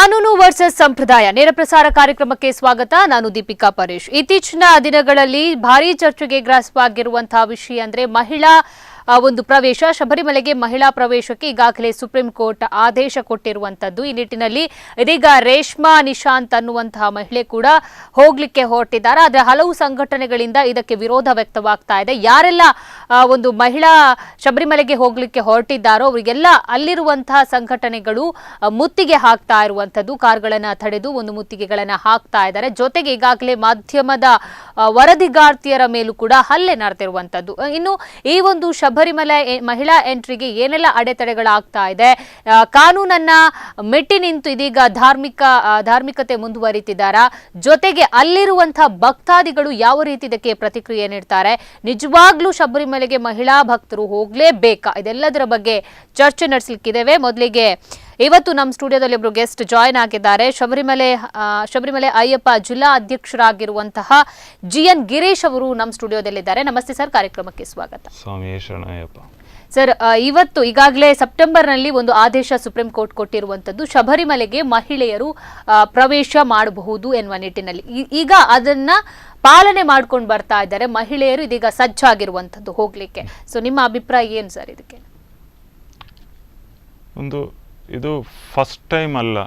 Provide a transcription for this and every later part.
ಕಾನೂನು ವರ್ಸಸ್ ಸಂಪ್ರದಾಯ ನೇರ ಪ್ರಸಾರ ಕಾರ್ಯಕ್ರಮಕ್ಕೆ ಸ್ವಾಗತ. ನಾನು ದೀಪಿಕಾ ಪರೇಶ್. ಇತ್ತೀಚಿನ ದಿನಗಳಲ್ಲಿ ಭಾರೀ ಚರ್ಚೆಗೆ ಗ್ರಾಸವಾಗಿರುವಂತಹ ವಿಷಯ ಅಂದ್ರೆ ಮಹಿಳಾ ಒಂದು ಪ್ರವೇಶ. ಶಬರಿಮಲೆಗೆ ಮಹಿಳಾ ಪ್ರವೇಶಕ್ಕೆ ಈಗಾಗಲೇ ಸುಪ್ರೀಂ ಕೋರ್ಟ್ ಆದೇಶ ಕೊಟ್ಟಿರುವಂತದ್ದು. ಈ ನಿಟ್ಟಿನಲ್ಲಿ ಇದೀಗ ರೇಷ್ಮಾ ನಿಶಾಂತ್ ಅನ್ನುವಂತಹ ಮಹಿಳೆ ಕೂಡ ಹೋಗ್ಲಿಕ್ಕೆ ಹೊರಟಿದ್ದಾರೆ. ಆದರೆ ಹಲವು ಸಂಘಟನೆಗಳಿಂದ ಇದಕ್ಕೆ ವಿರೋಧ ವ್ಯಕ್ತವಾಗ್ತಾ ಇದೆ. ಯಾರೆಲ್ಲ ಒಂದು ಮಹಿಳಾ ಶಬರಿಮಲೆಗೆ ಹೋಗ್ಲಿಕ್ಕೆ ಹೊರಟಿದ್ದಾರೋ ಅವರಿಗೆಲ್ಲ ಅಲ್ಲಿರುವಂತಹ ಸಂಘಟನೆಗಳು ಮುತ್ತಿಗೆ ಹಾಕ್ತಾ ಇರುವಂತದ್ದು. ಕಾರ್ಗಳನ್ನ ತಡೆದು ಒಂದು ಮುತ್ತಿಗೆಗಳನ್ನ ಹಾಕ್ತಾ ಇದ್ದಾರೆ. ಜೊತೆಗೆ ಈಗಾಗಲೇ ಮಾಧ್ಯಮದ ವರದಿಗಾರ್ತಿಯರ ಮೇಲೂ ಕೂಡ ಹಲ್ಲೆ ನಡೆದಿರುವಂತದ್ದು. ಇನ್ನು ಈ ಒಂದು ಶಬರಿಮಲೆ ಮಹಿಳಾ ಎಂಟ್ರಿಗೆ ಏನೆಲ್ಲ ಅಡೆತಡೆಗಳಾಗ್ತಾ ಇದೆ, ಕಾನೂನನ್ನ ಮೆಟ್ಟಿ ನಿಂತು ಇದೀಗ ಧಾರ್ಮಿಕತೆ ಮುಂದುವರಿತಿದ್ದಾರಾ, ಜೊತೆಗೆ ಅಲ್ಲಿರುವಂತಹ ಭಕ್ತಾದಿಗಳು ಯಾವ ರೀತಿ ಇದಕ್ಕೆ ಪ್ರತಿಕ್ರಿಯೆ ನೀಡ್ತಾರೆ, ನಿಜವಾಗ್ಲೂ ಶಬರಿಮಲೆಗೆ ಮಹಿಳಾ ಭಕ್ತರು ಹೋಗ್ಲೇಬೇಕಾ, ಇದೆಲ್ಲದರ ಬಗ್ಗೆ ಚರ್ಚೆ ನಡೆಸಲಿಕ್ಕಿದ್ದೇವೆ. ಮೊದಲಿಗೆ ಇವತ್ತು ನಮ್ಮ ಸ್ಟುಡಿಯೋದಲ್ಲಿ ಒಬ್ರು ಗೆಸ್ಟ್ ಜಾಯ್ನ್ ಆಗಿದ್ದಾರೆ. ಶಬರಿಮಲೆ ಅಯ್ಯಪ್ಪ ಜಿಲ್ಲಾ ಅಧ್ಯಕ್ಷರಾಗಿರುವಂತಹ GN ಗಿರೀಶ್ ಅವರು ನಮ್ಮ ಸ್ಟುಡಿಯೋದಲ್ಲಿದ್ದಾರೆ. ನಮಸ್ತೆ ಸರ್, ಕಾರ್ಯಕ್ರಮಕ್ಕೆ ಸ್ವಾಗತ. ಸರ್, ಇವತ್ತು ಈಗಾಗಲೇ ಸೆಪ್ಟೆಂಬರ್ನಲ್ಲಿ ಒಂದು ಆದೇಶ ಸುಪ್ರೀಂ ಕೋರ್ಟ್ ಕೊಟ್ಟಿರುವಂತದ್ದು, ಶಬರಿಮಲೆಗೆ ಮಹಿಳೆಯರು ಪ್ರವೇಶ ಮಾಡಬಹುದು ಎನ್ನುವ ನಿಟ್ಟಿನಲ್ಲಿ. ಈಗ ಅದನ್ನ ಪಾಲನೆ ಮಾಡ್ಕೊಂಡು ಬರ್ತಾ ಇದ್ದಾರೆ ಮಹಿಳೆಯರು. ಇದೀಗ ಸಜ್ಜಾಗಿರುವಂತದ್ದು ಹೋಗ್ಲಿಕ್ಕೆ. ಸೊ ನಿಮ್ಮ ಅಭಿಪ್ರಾಯ ಏನು ಸರ್ ಇದಕ್ಕೆ? ಇದು ಫಸ್ಟ್ ಟೈಮ್ ಅಲ್ಲ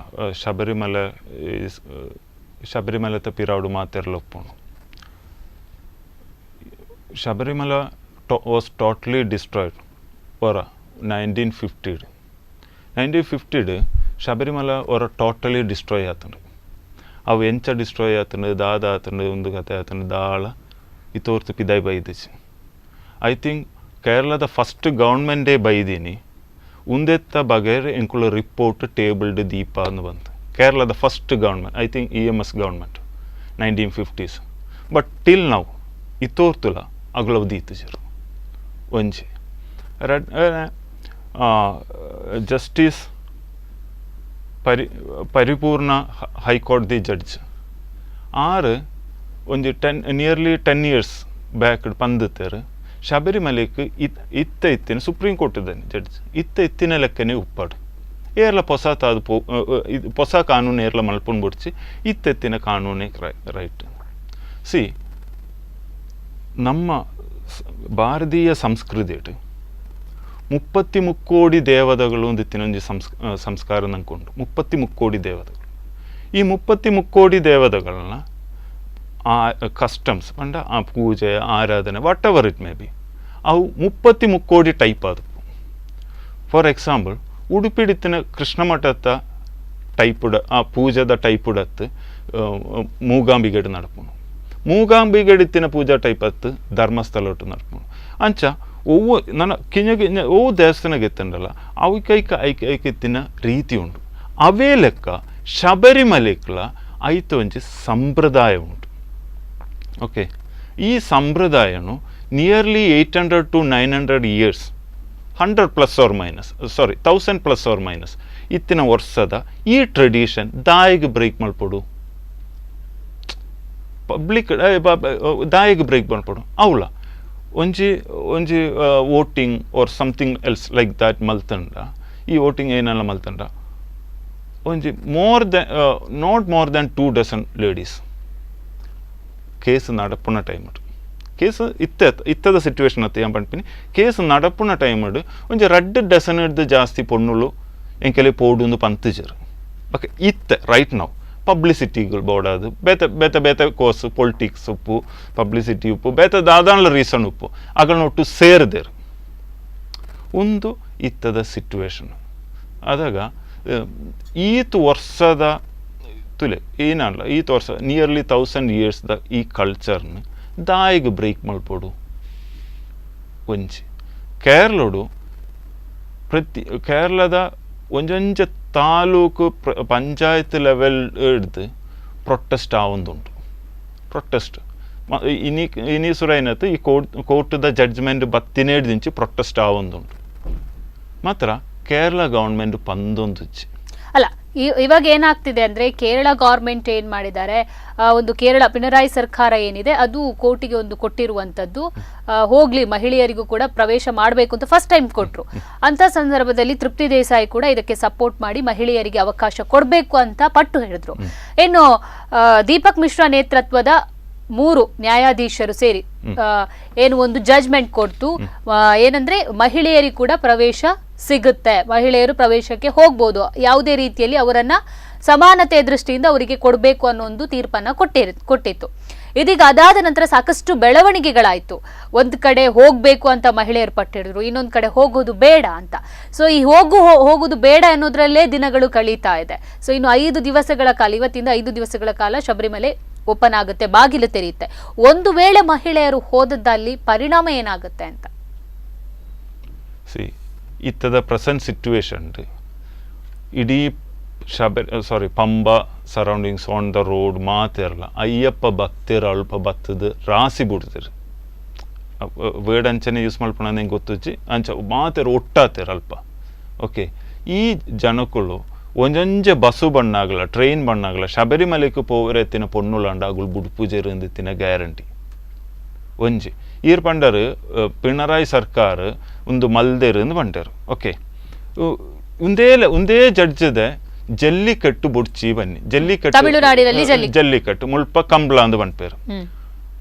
Sabarimala ಪಿರಾಡು ಮಾತಿರಲೊಪ್ಪುನು. Sabarimala was totally destroyed for 1950 Sabarimala ಅವರ ಟೋಟಲಿ ಡಿಸ್ಟ್ರಾಯ್ ಆತಂಡು. ಅವು ಎಂಚ ಡಿಸ್ಟ್ರಾಯ್ ಆತಂಡು ದಾದ ಆತಂಡು ಒಂದು ಕತೆ ಆತಂಡು ದಾಳ ಇತೋರ್ತು ಪಿದಾಯ್ ಬೈದಿಸಿ. ಐ ಥಿಂಕ್ ಕೇರಳದ ಫಸ್ಟ್ ಗೌರ್ಮೆಂಟೇ ಬೈದೀನಿ ಉಂದೆತ್ತ ಬಗೆರ್ ಎಂಕುಳ ರಿಪೋರ್ಟ್ ಟೇಬಲ್ಡ್ ದೀಪ ಅಂದು ಬಂತು. ಕೇರಳದ first government, I think EMS government 1950s. But till ನಾವು ಇತೋರ್ತುಲ ಅಗ್ಲವ್ ದೀತಿಜರು ಒಂಜಿ ಜಸ್ಟಿಸ್ ಪರಿಪೂರ್ಣ ಹೈಕೋರ್ಟ್ ದಿ ಜಡ್ಜ್ ಆರು ಒಂಜಿ ನಿಯರ್ಲಿ 10 years ಬ್ಯಾಕ್ ಪಂದಿತ್ತರು ಶಬರಿಮಲೆಗೆ ಇತ್ತಿನ ಸುಪ್ರೀಂ ಕೋರ್ಟ್ದ ಜಡ್ಜ್ ಇತ್ತಿನ ಲೆಕ್ಕನೆ ಉಪ್ಪಾಡು ಏರ್ಲ ಹೊಸ ಕಾನೂನು ಏರ್ಲ ಮಲ್ಪೊಂಡು ಬಿಡ್ಸಿ ಇತ್ತಿನ ಕಾನೂನೇ ರೈಟ್. ಸಿ ನಮ್ಮ ಭಾರತೀಯ ಸಂಸ್ಕೃತಿ 33 ಕೋಟಿ ದೇವತೆಗಳು ಒಂದಿತ್ತಿನೊಂದು ಸಂಸ್ಕಾರ ನಂಕೊಂಡು 33 ಕೋಟಿ ದೇವತೆಗಳು. ಈ 33 ಕೋಟಿ ದೇವತೆಗಳನ್ನ ಕಸ್ಟಮ್ಸ್ ಅಂಡ ಆ ಪೂಜೆ ಆರಾಧನೆ what ever it may be ಅವು 33 ಕೋಟಿ ಟೈಪ್ ಆದವು. ಫಾರ್ ಎಕ್ಸಾಂಪಲ್ ಉಡುಪಿಡಿತ್ತಿನ ಕೃಷ್ಣ ಮಠದ ಟೈಪುಡ ಆ ಪೂಜದ ಟೈಪುಡತ್ತು ಮೂಗಾಂಬಿಗೆಡು ನಡಪುನು. ಮೂಗಾಂಬಿಗೆಡಿತ್ತಿನ ಪೂಜಾ ಟೈಪ್ ಹತ್ತು ಧರ್ಮಸ್ಥಳ ಒಟ್ಟು ನಡ್ಪುನು. ಅಂಚ ಒವ್ವು ನನ್ನ ಕಿಂಜ ಓ ದೇವಸ್ಥಾನಕ್ಕೆ ಎತ್ತಂಡಲ್ಲ ಐಕಿತ್ತಿನ ರೀತಿ ಉಂಟು. ಅವೇ ಲೆಕ್ಕ ಶಬರಿಮಲೆಗಳ ಐತ ಒಂಜಿ ಸಂಪ್ರದಾಯ ಉಂಟು. ಓಕೆ, ಈ ಸಂಪ್ರದಾಯನು nearly 800 to 900 years 100 plus or minus 1000 plus or minus ಇತ್ತಿನ ವರ್ಷದ ಈ ಟ್ರೆಡಿಷನ್ ದಾಯಿಗೆ ಬ್ರೇಕ್ ಮಾಡ್ಕೊಡು, ಪಬ್ಲಿಕ್ ದಾಯಿಗೆ ಬ್ರೇಕ್ ಮಾಡ್ಕೊಡು. ಅವಳ ಒಂಜಿ voting or something else like that ಮಲ್ತಂಡ. ಈ ವೋಟಿಂಗ್ ಏನೆಲ್ಲ ಮಲ್ತಂಡ ಒಂಜಿ not more than 2 dozen ladies case ನಡಪುನ ಟೈಮ್ ಕೇಸ್ ಇತ್ತದ ಸಿಚುವೇಶನ್ ಅತ್ತ ಏನು ಪಂಪಿನಿ ಕೇಸ್ ನಡಪುನ ಟೈಮ್ ಒಂಜಿ 2 dozen ಹಿಡ್ದು ಜಾಸ್ತಿ ಪೊಣ್ಣುಳು ಎಂಕೆಲೆ ಪೋಡು ಪಂತಜರು. ಓಕೆ, ರೈಟ್ ನಾವು ಪಬ್ಲಿಸಿಟಿಗಳು ಬೋಡಾದು ಬೇತೆ ಕೋರ್ಸ್ ಪೊಲಿಟಿಕ್ಸ್ ಉಪ್ಪು ಪಬ್ಲಿಸಿಟಿ ಉಪ್ಪು ಬೇತೆ ದಾದಾನ್ಲ ರೀಸನ್ ಉಪ್ಪು ಅಗಳನ್ನೊಟ್ಟು ಸೇರಿದೇರು ಒಂದು ಇತ್ತದ ಸಿಚುವೇಶನ್ ಆದಾಗ ಈತ್ ವರ್ಷದ ತುಲೆ ಏನಲ್ಲ ಈತ್ ವರ್ಷ ನಿಯರ್ಲಿ 1000 yearsದ ಈ ಕಲ್ಚರ್ನ ದಾಯಿಗೆ ಬ್ರೇಕ್ ಮಾಡ್ಬೋದು. ಒಂಜಿ ಕೇರಳದ ಒಂಜೊಂಜ ತಾಲೂಕು ಪಂಚಾಯತ್ ಲೆವೆಲ್ ಹಿಡ್ದು ಪ್ರೊಟೆಸ್ಟ್ ಆವೊಂದುಂಟು. ಪ್ರೊಟೆಸ್ಟ್ ಇನಿ ಸುರೈನತ್ತು ಈ ಕೋರ್ಟ್ದ ಜಡ್ಜ್ಮೆಂಟ್ ಬತ್ತಿನೇಡ್ದಿಂಚಿ ಪ್ರೊಟೆಸ್ಟ್ ಆವೊಂದುಂಟು. ಮಾತ್ರ ಕೇರಳ ಗೌರ್ಮೆಂಟ್ ಪಂದೊಂದುಚ್ಚಿ ಅಲ್ಲ, ಇವಾಗ ಏನಾಗ್ತಿದೆ ಅಂದ್ರೆ ಕೇರಳ ಗವರ್ಮೆಂಟ್ ಏನ್ ಮಾಡಿದ್ದಾರೆ, ಒಂದು ಕೇರಳ ಪಿಣರಾಯಿ ಸರ್ಕಾರ ಏನಿದೆ ಅದು ಕೋರ್ಟಿಗೆ ಒಂದು ಕೊಟ್ಟಿರುವಂತದ್ದು, ಹೋಗ್ಲಿ ಮಹಿಳೆಯರಿಗೂ ಕೂಡ ಪ್ರವೇಶ ಮಾಡಬೇಕು ಅಂತ ಫಸ್ಟ್ ಟೈಮ್ ಕೊಟ್ರು. ಅಂತ ಸಂದರ್ಭದಲ್ಲಿ ತೃಪ್ತಿ ದೇಸಾಯಿ ಕೂಡ ಇದಕ್ಕೆ ಸಪೋರ್ಟ್ ಮಾಡಿ ಮಹಿಳೆಯರಿಗೆ ಅವಕಾಶ ಕೊಡಬೇಕು ಅಂತ ಪಟ್ಟು ಹೇಳಿದ್ರು. ಇನ್ನು ದೀಪಕ್ ಮಿಶ್ರಾ ನೇತೃತ್ವದ 3 ನ್ಯಾಯಾಧೀಶರು ಸೇರಿ ಏನು ಒಂದು ಜಜ್ಮೆಂಟ್ ಕೊಡ್ತು, ಏನಂದ್ರೆ ಮಹಿಳೆಯರಿಗೆ ಕೂಡ ಪ್ರವೇಶ ಸಿಗುತ್ತೆ, ಮಹಿಳೆಯರು ಪ್ರವೇಶಕ್ಕೆ ಹೋಗ್ಬೋದು, ಯಾವುದೇ ರೀತಿಯಲ್ಲಿ ಅವರನ್ನ ಸಮಾನತೆ ದೃಷ್ಟಿಯಿಂದ ಅವರಿಗೆ ಕೊಡಬೇಕು ಅನ್ನೋ ಒಂದು ತೀರ್ಪನ್ನ ಕೊಟ್ಟಿತ್ತು. ಇದೀಗ ಅದಾದ ನಂತರ ಸಾಕಷ್ಟು ಬೆಳವಣಿಗೆಗಳಾಯ್ತು. ಒಂದ್ ಕಡೆ ಹೋಗ್ಬೇಕು ಅಂತ ಮಹಿಳೆಯರು ಪಟ್ಟಿಡಿದ್ರು, ಇನ್ನೊಂದ್ ಕಡೆ ಹೋಗೋದು ಬೇಡ ಅಂತ. ಸೊ ಈ ಹೋಗುದು ಬೇಡ ಅನ್ನೋದ್ರಲ್ಲೇ ದಿನಗಳು ಕಳೀತಾ ಇದೆ. ಸೊ ಇನ್ನು 5 ದಿವಸಗಳ ಕಾಲ, ಇವತ್ತಿಂದ 5 ದಿವಸಗಳ ಕಾಲ ಶಬರಿಮಲೆ ಓಪನ್ ಆಗುತ್ತೆ, ಬಾಗಿಲು ತೆರೆಯುತ್ತೆ. ಒಂದು ವೇಳೆ ಮಹಿಳೆಯರು ಹೋದದ್ದಲ್ಲಿ ಪರಿಣಾಮ ಏನಾಗುತ್ತೆ ಅಂತ ಇತ್ತದ ಪ್ರೆಸೆಂಟ್ ಸಿಚುವೇಶನ್ ಇಡೀ ಪಂಬ ಸರೌಂಡಿಂಗ್ಸ್ ಆನ್ ದ ರೋಡ್ ಮಾತಿರಲ್ಲ, ಅಯ್ಯಪ್ಪ ಭಕ್ತರು ಅಲ್ಪ ಭತ್ತದ ರಾಸಿ ಬಿಡ್ತೀರಿ. ವರ್ಡ್ ಅಂಚನೆ ಯೂಸ್ ಮಾಡ್ಪಣ ನಂಗೆ ಗೊತ್ತುಚ್ಚಿ ಅಂಚ ಮಾತೇರು ಒಟ್ಟಾತೇರ ಅಲ್ಪ. ಓಕೆ, ಈ ಜನಕ್ಕಳು ಒಂಜೊಂಜೆ ಬಸ್ಸು ಬಣ್ಣಾಗಲ್ಲ, ಟ್ರೈನ್ ಬಣ್ಣಾಗಲ್ಲ, ಶಬರಿಮಲೆಗೆ ಪೋರೆತ್ತಿನ ಪೊನ್ನುಲಾಂಡ ಅಗುಳು ಬುಡ್ ಪೂಜೆ ಇರುತ್ತಿನ ಗ್ಯಾರಂಟಿ ಒಂಜಿ ಈರ್ ಪಂಡರು ಪಿಣರಾಯಿ ಸರ್ಕಾರ ಒಂದು ಮಲ್ದೇರು ಪಂಡರು. ಓಕೆ, ಒಂದೇ ಜಡ್ಜದ ಜಲ್ಲಿಕಟ್ಟು ಬುಡ್ಚಿ ಬನ್ನಿ, ಜಲ್ಲಿಕಟ್ಟು ಮುಲ್ಪ ಕಂಬ್ಳ ಅಂದು ಬಂಡ್ಪೇರು.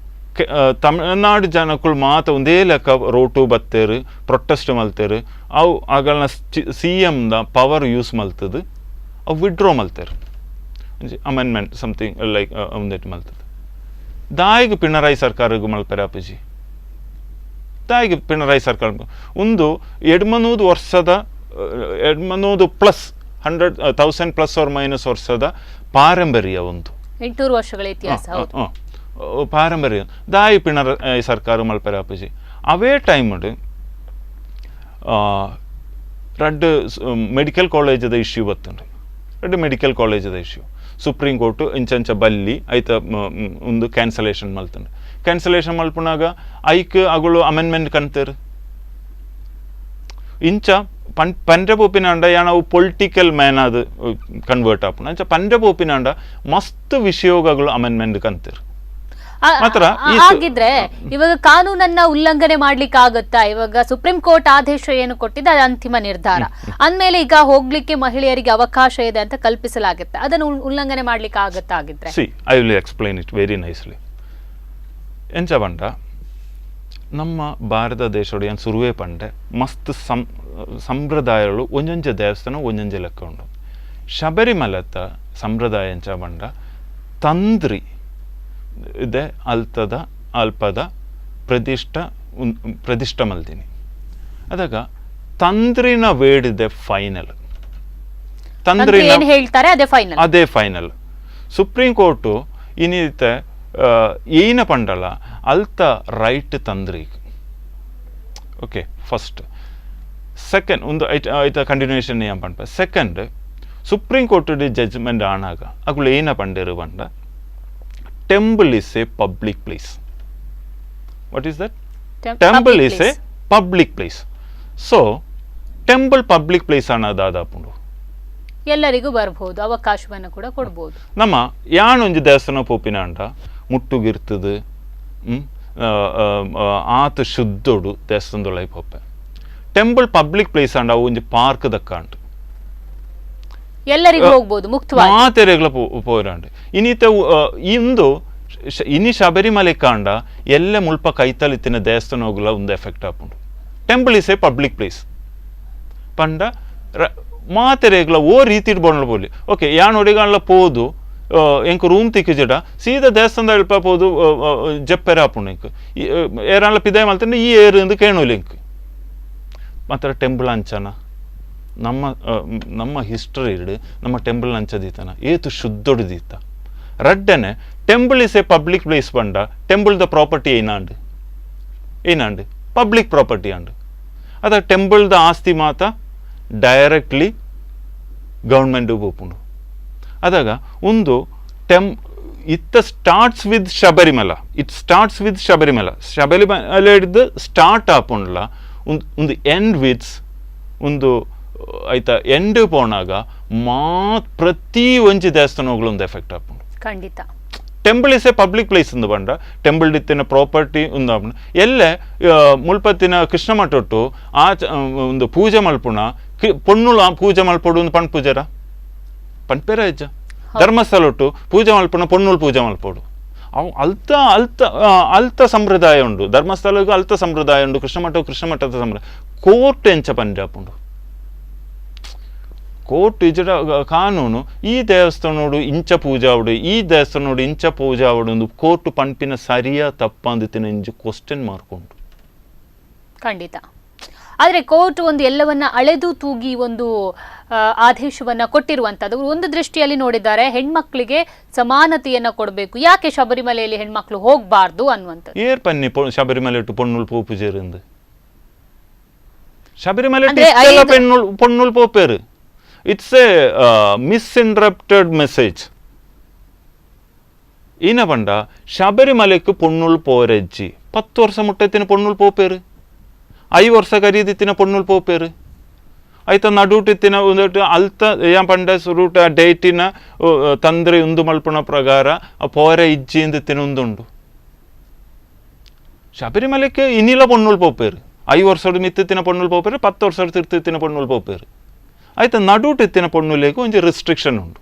ತಮಿಳ್ನಾಡು ಜನಕ್ಕಳು ಮಾತ ಒಂದೇ ಲೆಕ್ಕ ರೋಟು ಬತ್ತೇರು, ಪ್ರೊಟೆಸ್ಟ್ ಮಲ್ತೇರು. ಅವು ಆಗಳನ್ನ CM ದ ಪವರ್ ಯೂಸ್ ಮಲ್ತದು, ಅವು ವಿಡ್ರಾ ಮಲ್ತೇರು, ಅಮೆಂಡ್ಮೆಂಟ್ ಸಮಥಿಂಗ್ ಲೈಕ್ ಒಂದೇಟ್ ಮಲ್ತದು. ದಾಯಿಗೆ ಪಿಣರಾಯಿ ಸರ್ಕಾರಗೂ ಮಲ್ಪೇರ ಅಪ್ಪಜಿ, ದಾಯಿಗೆ ಪಿಣರಾಯಿ ಸರ್ಕಾರ ಒಂದು 200 ವರ್ಷದ 200 ಪ್ಲಸ್ 100,000 ಪ್ಲಸ್ ಆರ್ ಮೈನಸ್ ವರ್ಷದ ಪಾರಂಪರ್ಯ, ಒಂದು 800 ವರ್ಷಗಳ ಇತಿಹಾಸ ಪಾರಂಪರ್ಯ ದಾಯಿ ಪಿಣರಾಯಿ ಸರ್ಕಾರ ಮಲ್ಪೇರ ಅಪ್ಪಜಿ. ಅವೇ ಟೈಮ್ ರಡ್ಡು ಮೆಡಿಕಲ್ ಕಾಲೇಜದ ಇಶ್ಯೂ ಬತ್ತುಂಡು, ರಡ್ಡು ಮೆಡಿಕಲ್ ಕಾಲೇಜದ ಇಶ್ಯೂ ಸುಪ್ರೀಂ ಕೋರ್ಟ್ ಇಂಚಂಚ ಬಲ್ಲಿ ಐತ ಒಂದು ಕ್ಯಾನ್ಸಲೇಷನ್ ಮಲ್ತುಂಡು. ಕ್ಯಾನ್ಸಲೇಷನ್ ಮಲ್ಪುನಾಗ ಐಕ್ ಅಗಳು ಅಮೆಂಡ್ಮೆಂಟ್ ಕಂತೇರು ಇಂಚ ಪಂಜಾಬ್ ಒಪಿನಾಂಡ ಯಾಣವು ಪೊಲಿಟಿಕಲ್ ಮ್ಯಾನ್ ಅದು ಕನ್ವರ್ಟ್ ಆಪುನ ಅಂಚ ಪಂಜಾಬ್ ಒಪಿನಾಂಡ ಮಸ್ತ್ ವಿಷಯೋಗಗಳು ಅಮೆಂಡ್ಮೆಂಟ್ ಕಂತೇರು. ಹಾಗಿದ್ರೆ ಇವಾಗ ಕಾನೂನನ್ನ ಉಲ್ಲಂಘನೆ ಮಾಡ್ಲಿಕ್ಕೆ ಆಗುತ್ತಾ? ಇವಾಗ ಸುಪ್ರೀಂ ಕೋರ್ಟ್ ಆದೇಶ ಏನು ಕೊಟ್ಟಿದೆ ಅದು ಅಂತಿಮ ನಿರ್ಧಾರ ಅಂದ್ಮೇಲೆ ಈಗ ಹೋಗ್ಲಿಕ್ಕೆ ಮಹಿಳೆಯರಿಗೆ ಅವಕಾಶ ಇದೆ ಅಂತ ಕಲ್ಪಿಸಲಾಗುತ್ತೆ, ಅದನ್ನು ಉಲ್ಲಂಘನೆ ಮಾಡ್ಲಿಕ್ಕೆ ಆಗುತ್ತಾ? ಆಗಿದ್ರೆ I will explain it very nicely. ಎಂಚ ಬಂಡ ನಮ್ಮ ಭಾರತ ದೇಶೋಡು ಏನು ಸುರುವೆ ಪಂಡೆ ಮಸ್ತ್ ಸಂಪ್ರದಾಯಗಳು ಒಂದೊಂದು ದೇವಸ್ಥಾನ ಒಂದೊಂದು ಲೆಕ್ಕ ಉಂಟು. ಶಬರಿಮಲತ ಸಂಪ್ರದಾಯ ಎಂಚ ಬಂಡ ತಂದ್ರಿ ಇದೆ ಅಲ್ತದ ಅಲ್ಪದ ಪ್ರತಿಷ್ಠ ಮಲ್ದಿನಿ. ಅದಾಗ ತಂದ್ರಿನ ವೇಡಿದೆ ಫೈನಲ್, ತಂದ್ರಿನ ಹೇಳ್ತಾರೆ ಅದೇ ಫೈನಲ್. ಸುಪ್ರೀಂ ಕೋರ್ಟು ಇನ್ನಿತೆ ಏನ ಪಂಡಲ್ಲ ಅಲ್ತ ರೈಟ್ ತಂದ್ರಿ. ಓಕೆ, ಫಸ್ಟ್ ಸೆಕೆಂಡ್ ಒಂದು ಐತ ಕಂಟಿನ್ಯೂಷನ್ ಏನ್ ಪಂಡ. ಸೆಕೆಂಡ್ ಸುಪ್ರೀಂ ಕೋರ್ಟ್ ಜಡ್ಜ್ಮೆಂಟ್ ಆನಾಗ ಅಗಳು ಏನ ಪಂಡರು ಬಂಡ temple is a public place. What is that? Temple is a public place. So temple public place ಅನ್ನೋದಾದಪುಂಡು ಎಲ್ಲರಿಗೂ ಬರಬಹುದು, ಅವಕಾಶವನ್ನು ಕೂಡ ಕೊಡಬಹುದು. ನಮ್ಮ ಯಾಣೊಂಜಿ ದೇವಸ್ಥಾನ ಪೋಪಿನ ಅಂಡ ಮುಟ್ಟುಗಿರ್ತದೆ, ಆತ ಶುದ್ಧೋಡು ದೇವಸ್ಥಾನದೊಳಗೆ ಪೋಪೆ. ಟೆಂಪಲ್ ಪಬ್ಲಿಕ್ ಪ್ಲೇಸ್ ಅಂಡ ಒಂಜಿ ಪಾರ್ಕ್ ದಕ್ಕಂಡು ಎಲ್ಲರಿಗೂ ಹೋಗ್ಬೋದು ಮುಕ್ತವಾಗಿ ಮಾತೆರೆಗಳ ಪೋರಾಂಡು. ಇನ್ನಿತ ಇಂದು ಇನಿ ಶಬರಿಮಲೆ ಕಾಂಡ ಎಲ್ಲ ಮುಲ್ಪ ಕೈತಲಿತ್ತಿನ ದೇವಸ್ಥಾನ ಹೋಗಲ ಒಂದು ಎಫೆಕ್ಟ್ ಆಪುಂಡು. Temple is a public place ಪಂಡ ಮಾತೆರೆಗಳ ಓ ರೀತಿ ಬೋಣ ಬೋಲಿ. ಓಕೆ, ಯಾನ್ ಒಡಿಗಾಣ್ಲ ಪೋದು ಎಂಕ್ ರೂಮ್ ತಿಕ್ಕಿಜಿಡ ಸೀದಾ ದೇವಸ್ಥಾನದ ಎಳ್ಪ ಪೋದು ಜಪ್ಪೆರ ಆಪುಂಡು. ಎಂಕ್ ಏರಾಣ್ಲ ಪಿದಾಯ ಮಲ್ತಂದ್ರೆ ಈ ಏರು ಎಂದು ಕೇಣೋಲಿ ಎಂಕ್ ಮಾತ್ರ ಟೆಂಪಲ್ ಅಂಚನ ನಮ್ಮ ಹಿಸ್ಟರಿ ಇಡು ನಮ್ಮ ಟೆಂಪಲ್ ಅಂಚದೀತನ ಏತು ಶುದ್ಧೊಡಿದೀತ ರಡ್ಡನೆ. Temple is a public place ಪಂಡ ಟೆಂಪಲ್ ದ ಪ್ರಾಪರ್ಟಿ ಏನಾಂಡು ಪಬ್ಲಿಕ್ ಪ್ರಾಪರ್ಟಿ ಅಂಡು. ಅದ ಟೆಂಪಲ್ ದ ಆಸ್ತಿ ಮಾತ ಡೈರೆಕ್ಟ್ಲಿ ಗವರ್ಮೆಂಟ್ ಬೋಪುಂಡು. ಅದಾಗ ಒಂದು ಇತ್ತ ಸ್ಟಾರ್ಟ್ಸ್ ವಿತ್ ಶಬರಿಮಲ, ಶಬರಿಮಲ ಹಿಡಿದು ಸ್ಟಾರ್ಟ್ ಆಪುಂಡ್ಲ ಒಂದು ಎಂಡ್ ವಿತ್ಸ್ ಒಂದು ಆಯ್ತಾ ಎಂಡ್ ಪೋಣಾಗ ಪ್ರತಿ ಒಂಜಿ ದೇವಸ್ಥಾನಗಳು ಒಂದು ಎಫೆಕ್ಟ್ ಆಪುಂಡು. ಖಂಡಿತ. Temple is a public place ಇಂದು ಬಂಡ ಟೆಂಪಲ್ ಇತ್ತಿನ ಪ್ರಾಪರ್ಟಿ ಉಂದಾಪುಂಡು. ಎಲ್ಲೆ ಮುಲ್ಪತ್ತಿನ ಕೃಷ್ಣ ಮಠೊಟ್ಟು ಒಂದು ಪೂಜೆ ಮಲ್ಪುಣ ಪೊಣ್ಣುಳು ಪೂಜೆ ಮಲ್ಪಡು ಪಣ್ ಪೂಜರ ಪಣ್ಪೇರ ಹೆಜ್ಜ. ಧರ್ಮಸ್ಥಳ ಒಟ್ಟು ಪೂಜೆ ಮಲ್ಪುಣ ಪೊಣ್ಣುಳು ಪೂಜೆ ಮಲ್ಪಡು. ಅವು ಅಲ್ತ ಅಲ್ತ ಅಲ್ತ ಸಂಪ್ರದಾಯ ಉಂಡು. ಧರ್ಮಸ್ಥಳಗೂ ಅಲ್ತ ಸಂಪ್ರದಾಯ ಉಂಡು, ಕೃಷ್ಣ ಮಠದ ಸಂಪ್ರದಾಯ. ಕೋರ್ಟ್ ಎಂಚ ಪಂಜಾಪುಂಡು. ಕೋರ್ಟ್ ಇಜಡ ಕಾನೂನು ಈ ದೇವಸ್ಥಾನೋಡು ಇಂಚ ಪೂಜೆ ಆವಡು, ಈ ದೇವಸ್ಥಾನೋಡು ಇಂಚ ಪೂಜೆ ಆವಡು ಒಂದು ಕೋರ್ಟ್ ಪಂಪಿನ ಸರಿಯಾ ತಪ್ಪ ಅಂದಿತ್ತಿನ ಇಂಚು ಕ್ವಶನ್ ಮಾರ್ಕ್ ಉಂಟು. ಖಂಡಿತ. ಆದರೆ ಕೋರ್ಟ್ ಒಂದು ಎಲ್ಲವನ್ನ ಅಳೆದು ತೂಗಿ ಒಂದು ಆದೇಶವನ್ನ ಕೊಟ್ಟಿರುವಂತದ್ದು. ಒಂದು ದೃಷ್ಟಿಯಲ್ಲಿ ನೋಡಿದ್ದಾರೆ, ಹೆಣ್ಮಕ್ಳಿಗೆ ಸಮಾನತೆಯನ್ನ ಕೊಡಬೇಕು, ಯಾಕೆ ಶಬರಿಮಲೆಯಲ್ಲಿ ಹೆಣ್ಮಕ್ಳು ಹೋಗಬಾರ್ದು ಅನ್ನುವಂಥದ್ದು. ಏರ್ ಪನ್ನಿ ಶಬರಿಮಲೆ ಇಟ್ಟು ಪೊಣ್ಣುಲ್ ಪೋಪುಜೇರಿಂದ ಶಬರಿಮಲೆ ಪೊಣ್ಣುಲ್ ಪೋಪೇರು. It's a misinterpreted message. ಈನ ಪಂಡ ಶಬರಿಮಲೆക്ക് പൊണ്ണുൾ പോരജ്ജി 10 ವರ್ಷ ಮುಟ್ಟೆತ್ತಿನ പൊണ്ണുൾ പോപ്പേರು, 5 ವರ್ಷ ಕರೀದಿತ್ತಿನ പൊണ്ണുൾ പോപ്പേರು. ಆಯ್ತ ನಡುಟಿತ್ತಿನ ಒಂದು ಅಲ್ತ ಏನ್ ಪಂಡ ರೂಟ ಡೇಟಿನ ತಂದ್ರೆ ಉಂದು ಮಲ್ಪುಣ ಪ್ರಕಾರ ಪೋರ ಇಜ್ಜಿ ಎಂದಿತ್ತಿನ ಉಂದುಂಡು. ಶಬರಿಮಲೆಕ್ಕೆ ಇನ್ನಿಲ್ಲ പൊണ്ണുൾ പോപ്പേರು. 5 ವರ್ಷದ ಮಿತ್ತಿತ್ತಿನ പൊണ്ണുൾ പോപ്പേರು, 10 ವರ್ಷದ ತಿರ್ತಿತ್ತಿನ പൊണ്ണുൾ പോപ്പേರು. ಆಯ್ತು ನಡುಟೆತ್ತಿನ ಪೊಣ್ಣುಲೆಗೆ ಒಂದು ರಿಸ್ಟ್ರಿಕ್ಷನ್ ಉಂಟು.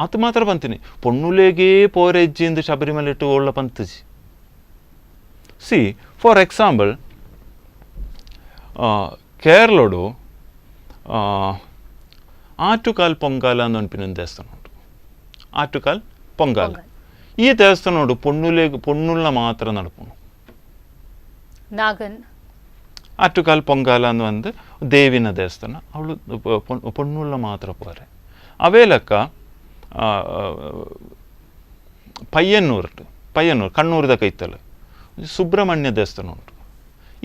ಅದು ಮಾತ್ರ ಬಂತೀನಿ ಪೊಣ್ಣುಲೆಗೇ ಪೋರೆಜ್ಜಿಂದು ಶಬರಿಮಲೆ ಇಟ್ಟು ಒಳ್ಳೆ ಪಂತಜಿ. ಸಿ ಫಾರ್ ಎಕ್ಸಾಂಪಲ್ ಕೇರಳಡು ಆಟುಕಾಲ್ ಪೊಂಗಾಲ ಅಂತ ಅನ್ಪಿನೊಂದು ದೇವಸ್ಥಾನ ಉಂಟು. ಆಟುಕಾಲ್ ಪೊಂಗಾಲ ಈ ದೇವಸ್ಥಾನ ನೋಡು ಪೊಣ್ಣುಲ್ನ ಮಾತ್ರ ನಡಪುನು. ನಾಗನ್ ಆಟುಕಾಲ್ ಪೊಂಗಾಲ ಅಂತ ಒಂದು ದೇವಿನ ದೇವಸ್ಥಾನ, ಅವಳು ಪೊಣ್ಣುಳ್ಳ ಮಾತ್ರ ಪೋರೆ. ಅವೇ ಲೆಕ್ಕ ಪಯ್ಯನ್ನೂರು ಕಣ್ಣೂರದ ಕೈತಲ್ಲ ಸುಬ್ರಹ್ಮಣ್ಯ ದೇವಸ್ಥಾನ ಉಂಟು.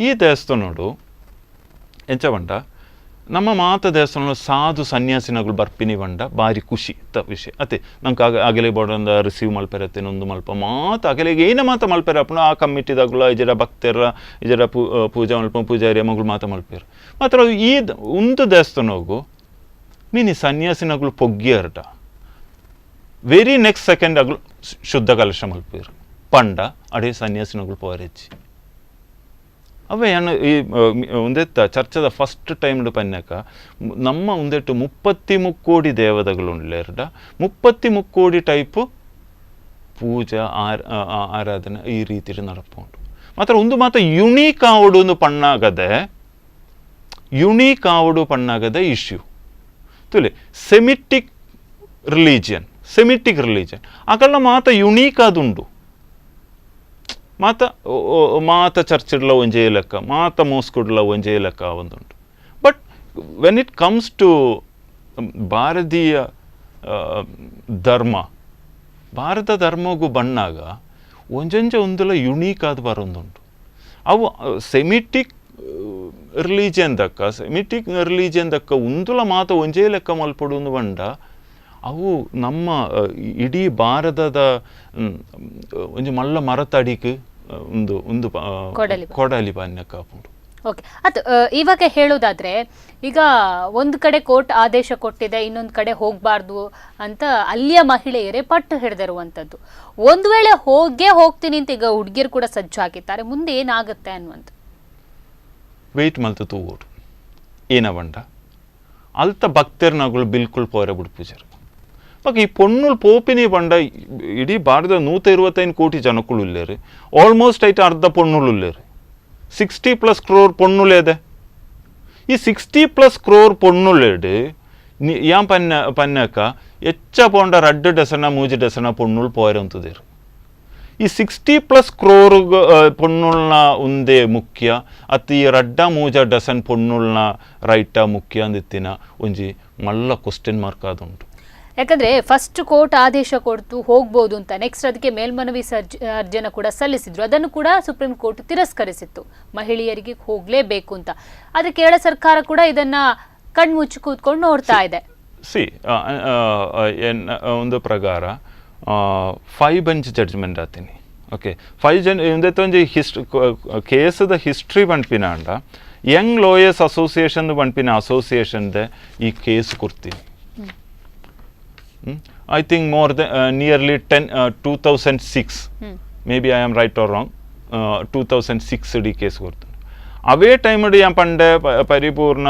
ಈ ದೇವಸ್ಥಾನೋಡು ಎಂಚ ಬಂಡ ನಮ್ಮ ಮಾತ ದೇವಸ್ಥಾನ ಸಾಧು ಸನ್ಯಾಸಿನಗಳು ಬರ್ಪಿನಿ ಬಂಡ ಭಾರಿ ಖುಷಿ ವಿಷಯ. ಅತ್ತೆ ನಂಗೆ ಅಗಲೆ ಬೋಡಂದ ರಿಸೀವ್ ಮಲ್ಪೆರತ್ತೇನೆ ಒಂದು ಮಲ್ಪ ಮಾತು ಅಗಲೆಗೆ ಏನ ಮಾತ ಮಲ್ಪೆರ ಅಪ್ಪನ ಆ ಕಮ್ಮಿಟಿದಾಗಲ ಇಜರ ಭಕ್ತರ ಇಜರ ಪೂಜಾ ಮಲ್ಪ ಪೂಜಾರಿ ಮಗಳು ಮಾತ ಮಲ್ಪೇರು. ಮಾತ್ರ ಈ ಒಂದು ದೇವಸ್ಥಾನಗೂ ಮೀನಿ ಸನ್ಯಾಸಿನಗಳು ಪೊಗ್ಗಿಯರ್ಡ ವೆರಿ ನೆಕ್ಸ್ಟ್ ಸೆಕೆಂಡ್ ಆಗಲು ಶುದ್ಧ ಕಲಶ ಮಲ್ಪೇರು ಪಂಡ ಅಡೇ ಸನ್ಯಾಸಿನಗಳು ಪೋರೆಚ್ಚಿ. ಅವೇ ಈ ಒಂದೆತ್ತ ಚರ್ಚದ ಫಸ್ಟ್ ಟೈಮ್ ಪನ್ಯಾಕ ನಮ್ಮ ಒಂದೆಟ್ಟು 33 ಕೋಟಿ ದೇವತೆಗಳು ಉಂಡ್ಲೇರ್ಡ 33 ಕೋಟಿ ಟೈಪು ಪೂಜಾ ಆರಾಧನೆ ಈ ರೀತಿ ನಡಪುಂಡು. ಮಾತ್ರ ಒಂದು ಮಾತ್ರ ಯುನೀಕ್ ಆವಡು ಪಣ್ಣಾಗದೆ ಇಶ್ಯೂ ತುಲೆ ಸೆಮಿಟಿಕ್ ರಿಲಿಜಿಯನ್ ಅಕಲ್ನ ಮಾತ ಯುನೀಕ್ ಆದುಂಡು. ಮಾತ ಚರ್ಚ್ಡ್ಲ ಒಂಜೇ ಲೆಕ್ಕ, ಮಾತ ಮೋಸ್ಕೊಡ್ಲ ಒಂಜೇ ಲೆಕ್ಕ ಒಂದುಂಟು. But when it comes to ಭಾರತೀಯ ಭಾರತ ಧರ್ಮಗೂ ಬಣ್ಣಾಗ ಒಂದೊಂದುಲ ಯುನೀಕ್ ಆದ ಬರೊಂದುಂಟು. ಅವು ಸೆಮಿಟಿಕ್ ರಿಲಿಜಿಯನ್ ದಕ್ಕ ಒಂದುಲ ಮಾತ ಒಂಜೇ ಲೆಕ್ಕ ಮಲ್ಪಡು ಬಂಡ ಅವು ನಮ್ಮ ಇಡೀ ಭಾರತದ ಒಂಜಿ ಮಲ್ಲ ಮರತಡಿಕ್ ಒಂದು ಕೊಡಲಿ ಪಾನ್ಯಕ್ಕ ಉಂಟು. ಓಕೆ, ಅದು ಇವಾಗ ಹೇಳೋದಾದ್ರೆ ಈಗ ಒಂದು ಕಡೆ ಕೋರ್ಟ್ ಆದೇಶ ಕೊಟ್ಟಿದೆ, ಇನ್ನೊಂದು ಕಡೆ ಹೋಗಬಾರ್ದು ಅಂತ ಅಲ್ಲಿಯ ಮಹಿಳೆಯರೇ ಪಟ್ಟು ಹಿಡಿದಿರುವಂಥದ್ದು. ಒಂದು ವೇಳೆ ಹೋಗ್ತೀನಿ ಅಂತ ಈಗ ಹುಡುಗಿಯರು ಕೂಡ ಸಜ್ಜಾಗಿದ್ದಾರೆ, ಮುಂದೆ ಏನಾಗುತ್ತೆ ಅನ್ನುವಂಥ ವೆಯ್ಟ್ ಮಲ್ತು ತೂಗೋಡು ಏನ ಬಂಡ ಅಲ್ತ ಭಕ್ತರ್ನಗಳು ಬಿಲ್ಕುಲ್ ಪೋರೆ ಬಿಡ್ಪೂಜಾರ. ಈ ಪೊಣ್ಣುಲ್ ಪೋಪಿನಿ ಬಂಡ ಇಡೀ ಭಾರತದ 125 ಕೋಟಿ ಜನಕ್ಕಳು ಇಲ್ಲೇರು, ಆಲ್ಮೋಸ್ಟ್ ಐತೆ ಅರ್ಧ ಪೊಣ್ಣುಳು ಇಲ್ಲೇರು. 60+ crore ಪೊಣ್ಣುಲೇದೆ. ಈ 60+ crore ಪೊಣ್ಣುಲೇಡು ಯಾನ್ ಪನ್ಯಾಕ ಹೆಚ್ಚ ಪೋಂಡ 2 ಡಜನ 3 ಡಜನ ಪೊಣ್ಣುಳು ಪೋರೆ ಅಂತದೇರು. ಈ 60+ crore ಪೊಣ್ಣುಳ್ನ ಒಂದೇ ಮುಖ್ಯ ಅತಿ 2-3 ಡಜನ್ ಪೊಣ್ಣುಳ್ನ ರೈಟ ಮುಖ್ಯ ಅಂದಿತ್ತಿನ ಒಂಜಿ ಮಲ್ಲ ಕ್ವಶನ್ ಮಾರ್ಕ್ ಆದುಂಟು. ಯಾಕಂದ್ರೆ ಫಸ್ಟ್ ಕೋರ್ಟ್ ಆದೇಶ ಕೊಡ್ತು ಹೋಗ್ಬೋದು ಅಂತ, ನೆಕ್ಸ್ಟ್ ಅದಕ್ಕೆ ಮೇಲ್ಮನವಿ ಅರ್ಜಿಯನ್ನು ಕೂಡ ಸಲ್ಲಿಸಿದ್ರು, ಅದನ್ನು ಕೂಡ ಸುಪ್ರೀಂ ಕೋರ್ಟ್ ತಿರಸ್ಕರಿಸಿತ್ತು, ಮಹಿಳೆಯರಿಗೆ ಹೋಗ್ಲೇಬೇಕು ಅಂತ. ಆದ್ರೆ ಕೇರಳ ಸರ್ಕಾರ ಕೂಡ ಇದನ್ನ ಕಣ್ಮುಚ್ಚಿ ಕೂತ್ಕೊಂಡು ನೋಡ್ತಾ ಇದೆ. ಒಂದು ಪ್ರಕಾರ 5 bench ಜಡ್ಜ್ಮೆಂಟ್ ಆತೀನಿ. ಓಕೆ, 5 ಜನ ಒಂದೇ ಕೇಸದ ಹಿಸ್ಟ್ರಿ ಪಂಪಿನಾಂಡ ಯಂಗ್ ಲಾಯರ್ಸ್ ಅಸೋಸಿಯೇಷನ್ ಪಂಪಿನ ಅಸೋಸಿಯೇಷನ್ದೆ ಈ ಕೇಸ್ ಕೊಡ್ತೀನಿ. I think more than nearly 2006, maybe I am right or wrong, 2006 D case ಕೊಡ್ತೀನಿ. ಅವೇ ಟೈಮಡಿ ഞാൻ പണ്ട് ಪರಿಪೂರ್ಣ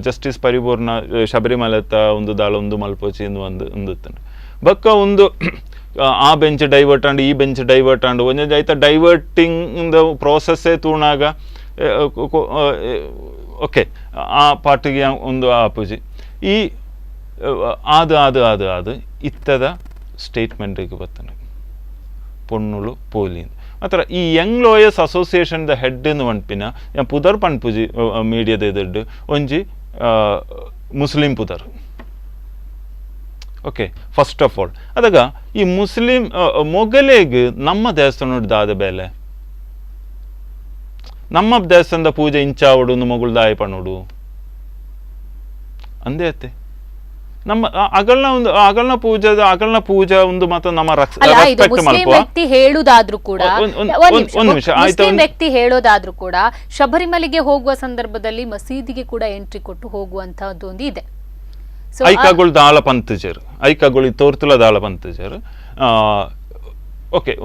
ಜಸ್ಟಿಸ್ ಪರಿಪೂರ್ಣ ಶಬರಿಮಲೆತ ಒಂದು ದಾಳ ಒಂದು ಮಲ್ಪೋಚಿ ಒಂದುತ್ತಂಡು ಬಕ್ಕ ಒಂದು ಆ ಬೆಂಚ್ ಡೈವರ್ಟ್ ಆಂಡ್ ಈ ಬೆಂಚ್ ಡೈವರ್ಟ್ ಆಂಡ್ ಒಂಜೊಂದು ಆಯ್ತ ಡೈವರ್ಟಿಂಗ್ ಪ್ರೋಸೆಸ್ಸೇ ತೂಣಾಗ ಓಕೆ ಆ ಪಾರ್ಟಿಗೆ ಒಂದು ಆಪುಜಿ ಈ ಅದು ಇತ್ತದ ಸ್ಟೇಟ್ಮೆಂಟಿಗೆ ಬರ್ತಾನೆ ಪೊಣ್ಣುಳು ಪೋಲಿಂದ ಮಾತ್ರ ಈ ಯಂಗ್ ಲಾಯರ್ಸ್ ಅಸೋಸಿಯೇಷನ್ದ ಹೆಡ್ ಎಂದು ಪನ್ಪಿನ ಪುದರ್ ಪನ್ಪುಜಿ ಮೀಡಿಯಾದ ಎದುರ್ಡು ಒಂಜಿ ಮುಸ್ಲಿಂ ಪುದರ್. ಓಕೆ, ಫಸ್ಟ್ ಆಫ್ ಆಲ್ ಅದಾಗ ಈ ಮುಸ್ಲಿಂ ಮೊಗಲೆಗ್ ನಮ್ಮ ದೇವಸ್ಥಾನದ ದಾದ ಬೇಲೆ, ನಮ್ಮ ದೇವಸ್ಥಾನದ ಪೂಜೆ ಇಂಚಾವಡು ಮೊಗಳು ದಾಯ ಪಣೋಡು ಅಂದೇ ಅತ್ತೆ. ನಮ್ಮ ಅಗಲ್ನ ಪೂಜಾ ಒಂದು ಮಾತ್ರ ನಮ್ಮ ವ್ಯಕ್ತಿ ಹೇಳುದಾದ್ರೂ ಕೂಡ ವ್ಯಕ್ತಿ ಹೇಳೋದಾದ್ರೂ ಕೂಡ ಶಬರಿಮಲೆಗೆ ಹೋಗುವ ಸಂದರ್ಭದಲ್ಲಿ ಮಸೀದಿಗೆ ಕೂಡ ಎಂಟ್ರಿ ಕೊಟ್ಟು ಹೋಗುವಂತಹದ್ದು ಒಂದು ಇದೆ. ಐಕಾಗಳು ದಾಳ ಪಂತಜರು ಐಕಾಗಳು ತೋರ್ತುಲ ದಾಳ ಪಂತಜರು ಓಕೆ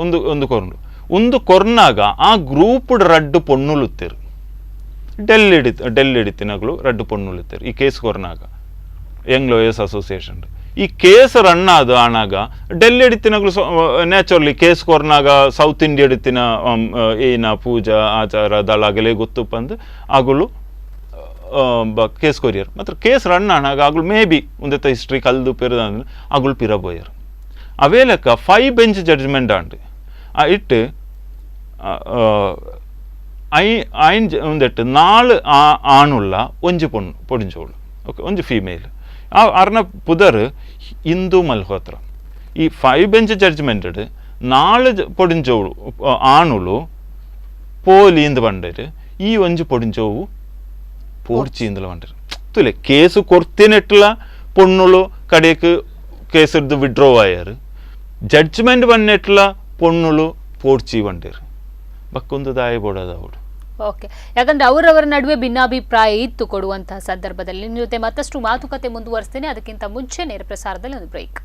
ಒಂದು ಕೊರ್ನಾಗ ಆ ಗ್ರೂಪ್ ರಡ್ಡು ಪೊಣ್ಣುಳುತ್ತೇರು ಡೆಲ್ಲಿಡಿತಿನಗಳು ರಡ್ಡು ಪೊಣ್ಣುಳುತ್ತೇರು ಈ ಕೇಸ್ ಕೊರ್ನಾಗ ಯಂಗ್ ಲಾಯರ್ಸ್ ಅಸೋಸಿಯೇಷನ್ ಈ ಕೇಸ್ ರನ್ ಆನಾಗ ಡೆಲ್ಲಿ ಎಡಿತಿನಗಳು ನ್ಯಾಚುರಲಿ ಕೇಸ್ ಕೊರ್ನಾಗ ಸೌತ್ ಇಂಡಿಯಾ ಎಡಿತಿನ ಏನ ಪೂಜಾ ಆಚಾರ ದಳಾಗಲೇ ಗೊತ್ತು ಬಂದು ಆಗಲು ಕೇಸ್ ಕೊರಿಯರ್ ಮಾತ್ರ ಕೇಸ್ ರನ್ ಆನಾಗ ಆಗಲು ಮೇ ಬಿ ಒಂದೆತ್ತ ಹಿಸ್ಟ್ರಿ ಕಲ್ದು ಪೆರದ ಆಗಲು ಪಿರಬೋಯರ್ ಅವೇ ಲೆಕ್ಕ 5 ಬೆಂಚ್ ಜಡ್ಜ್ಮೆಂಟ್ ಆಂಡ್ ಇಟ್ಟು ಐನ್ ಒಂದೆಟ್ಟು 4 ಆಣುಳ್ಳ ಒಂಜಿ ಪೊಡಿಂಚೋಳು ಓಕೆ ಒಂಜಿ ಫೀಮೇಲ್ ಅರ್ನ ಪುದರ್ ಹಿಂದೂ ಮಲ್ಹೋತ್ರ ಈ 5 ಬೆಂಚ್ ಜಡ್ಜ್ಮೆಂಟ್ 4 ಪೊಡಿಂಚೋಳು ಆಣುಳು ಪೋಲಿಂದ ಬಂಡರು ಈ ಒಂಜಿ ಪೊಡಿಂಚೋವು ಪೋರ್ಚಿಯಿಂದಲ ಬಂಡರು ತುಲೆ ಕೇಸು ಕೊರ್ತಿನೆಟ್ಲ ಪೊಣ್ಣುಳು ಕಡೆಕ್ ಕೇಸರ್ದು ವಿಡ್ರೋ ಆಯರು ಜಡ್ಜ್ಮೆಂಟ್ ಬಂದೆಟ್ಲ ಪೊಣ್ಣುಳು ಪೋರ್ಚಿ ಬಂಡರು ಬಕ್ಕೊಂದು ದಾಯ ಬೋಡದ ಅವಳು. ಓಕೆ, ಯಾಕಂದ್ರೆ ಅವರವರ ನಡುವೆ ಭಿನ್ನಾಭಿಪ್ರಾಯ ಇತ್ತು ಕೊಡುವಂತಹ ಸಂದರ್ಭದಲ್ಲಿ. ನಿಮ್ಮ ಜೊತೆ ಮತ್ತಷ್ಟು ಮಾತುಕತೆ ಮುಂದುವರಿಸ್ತೇನೆ. ಅದಕ್ಕಿಂತ ಮುಂಚೆ ನೇರ ಪ್ರಸಾರದಲ್ಲಿ ಒಂದು ಬ್ರೇಕ್.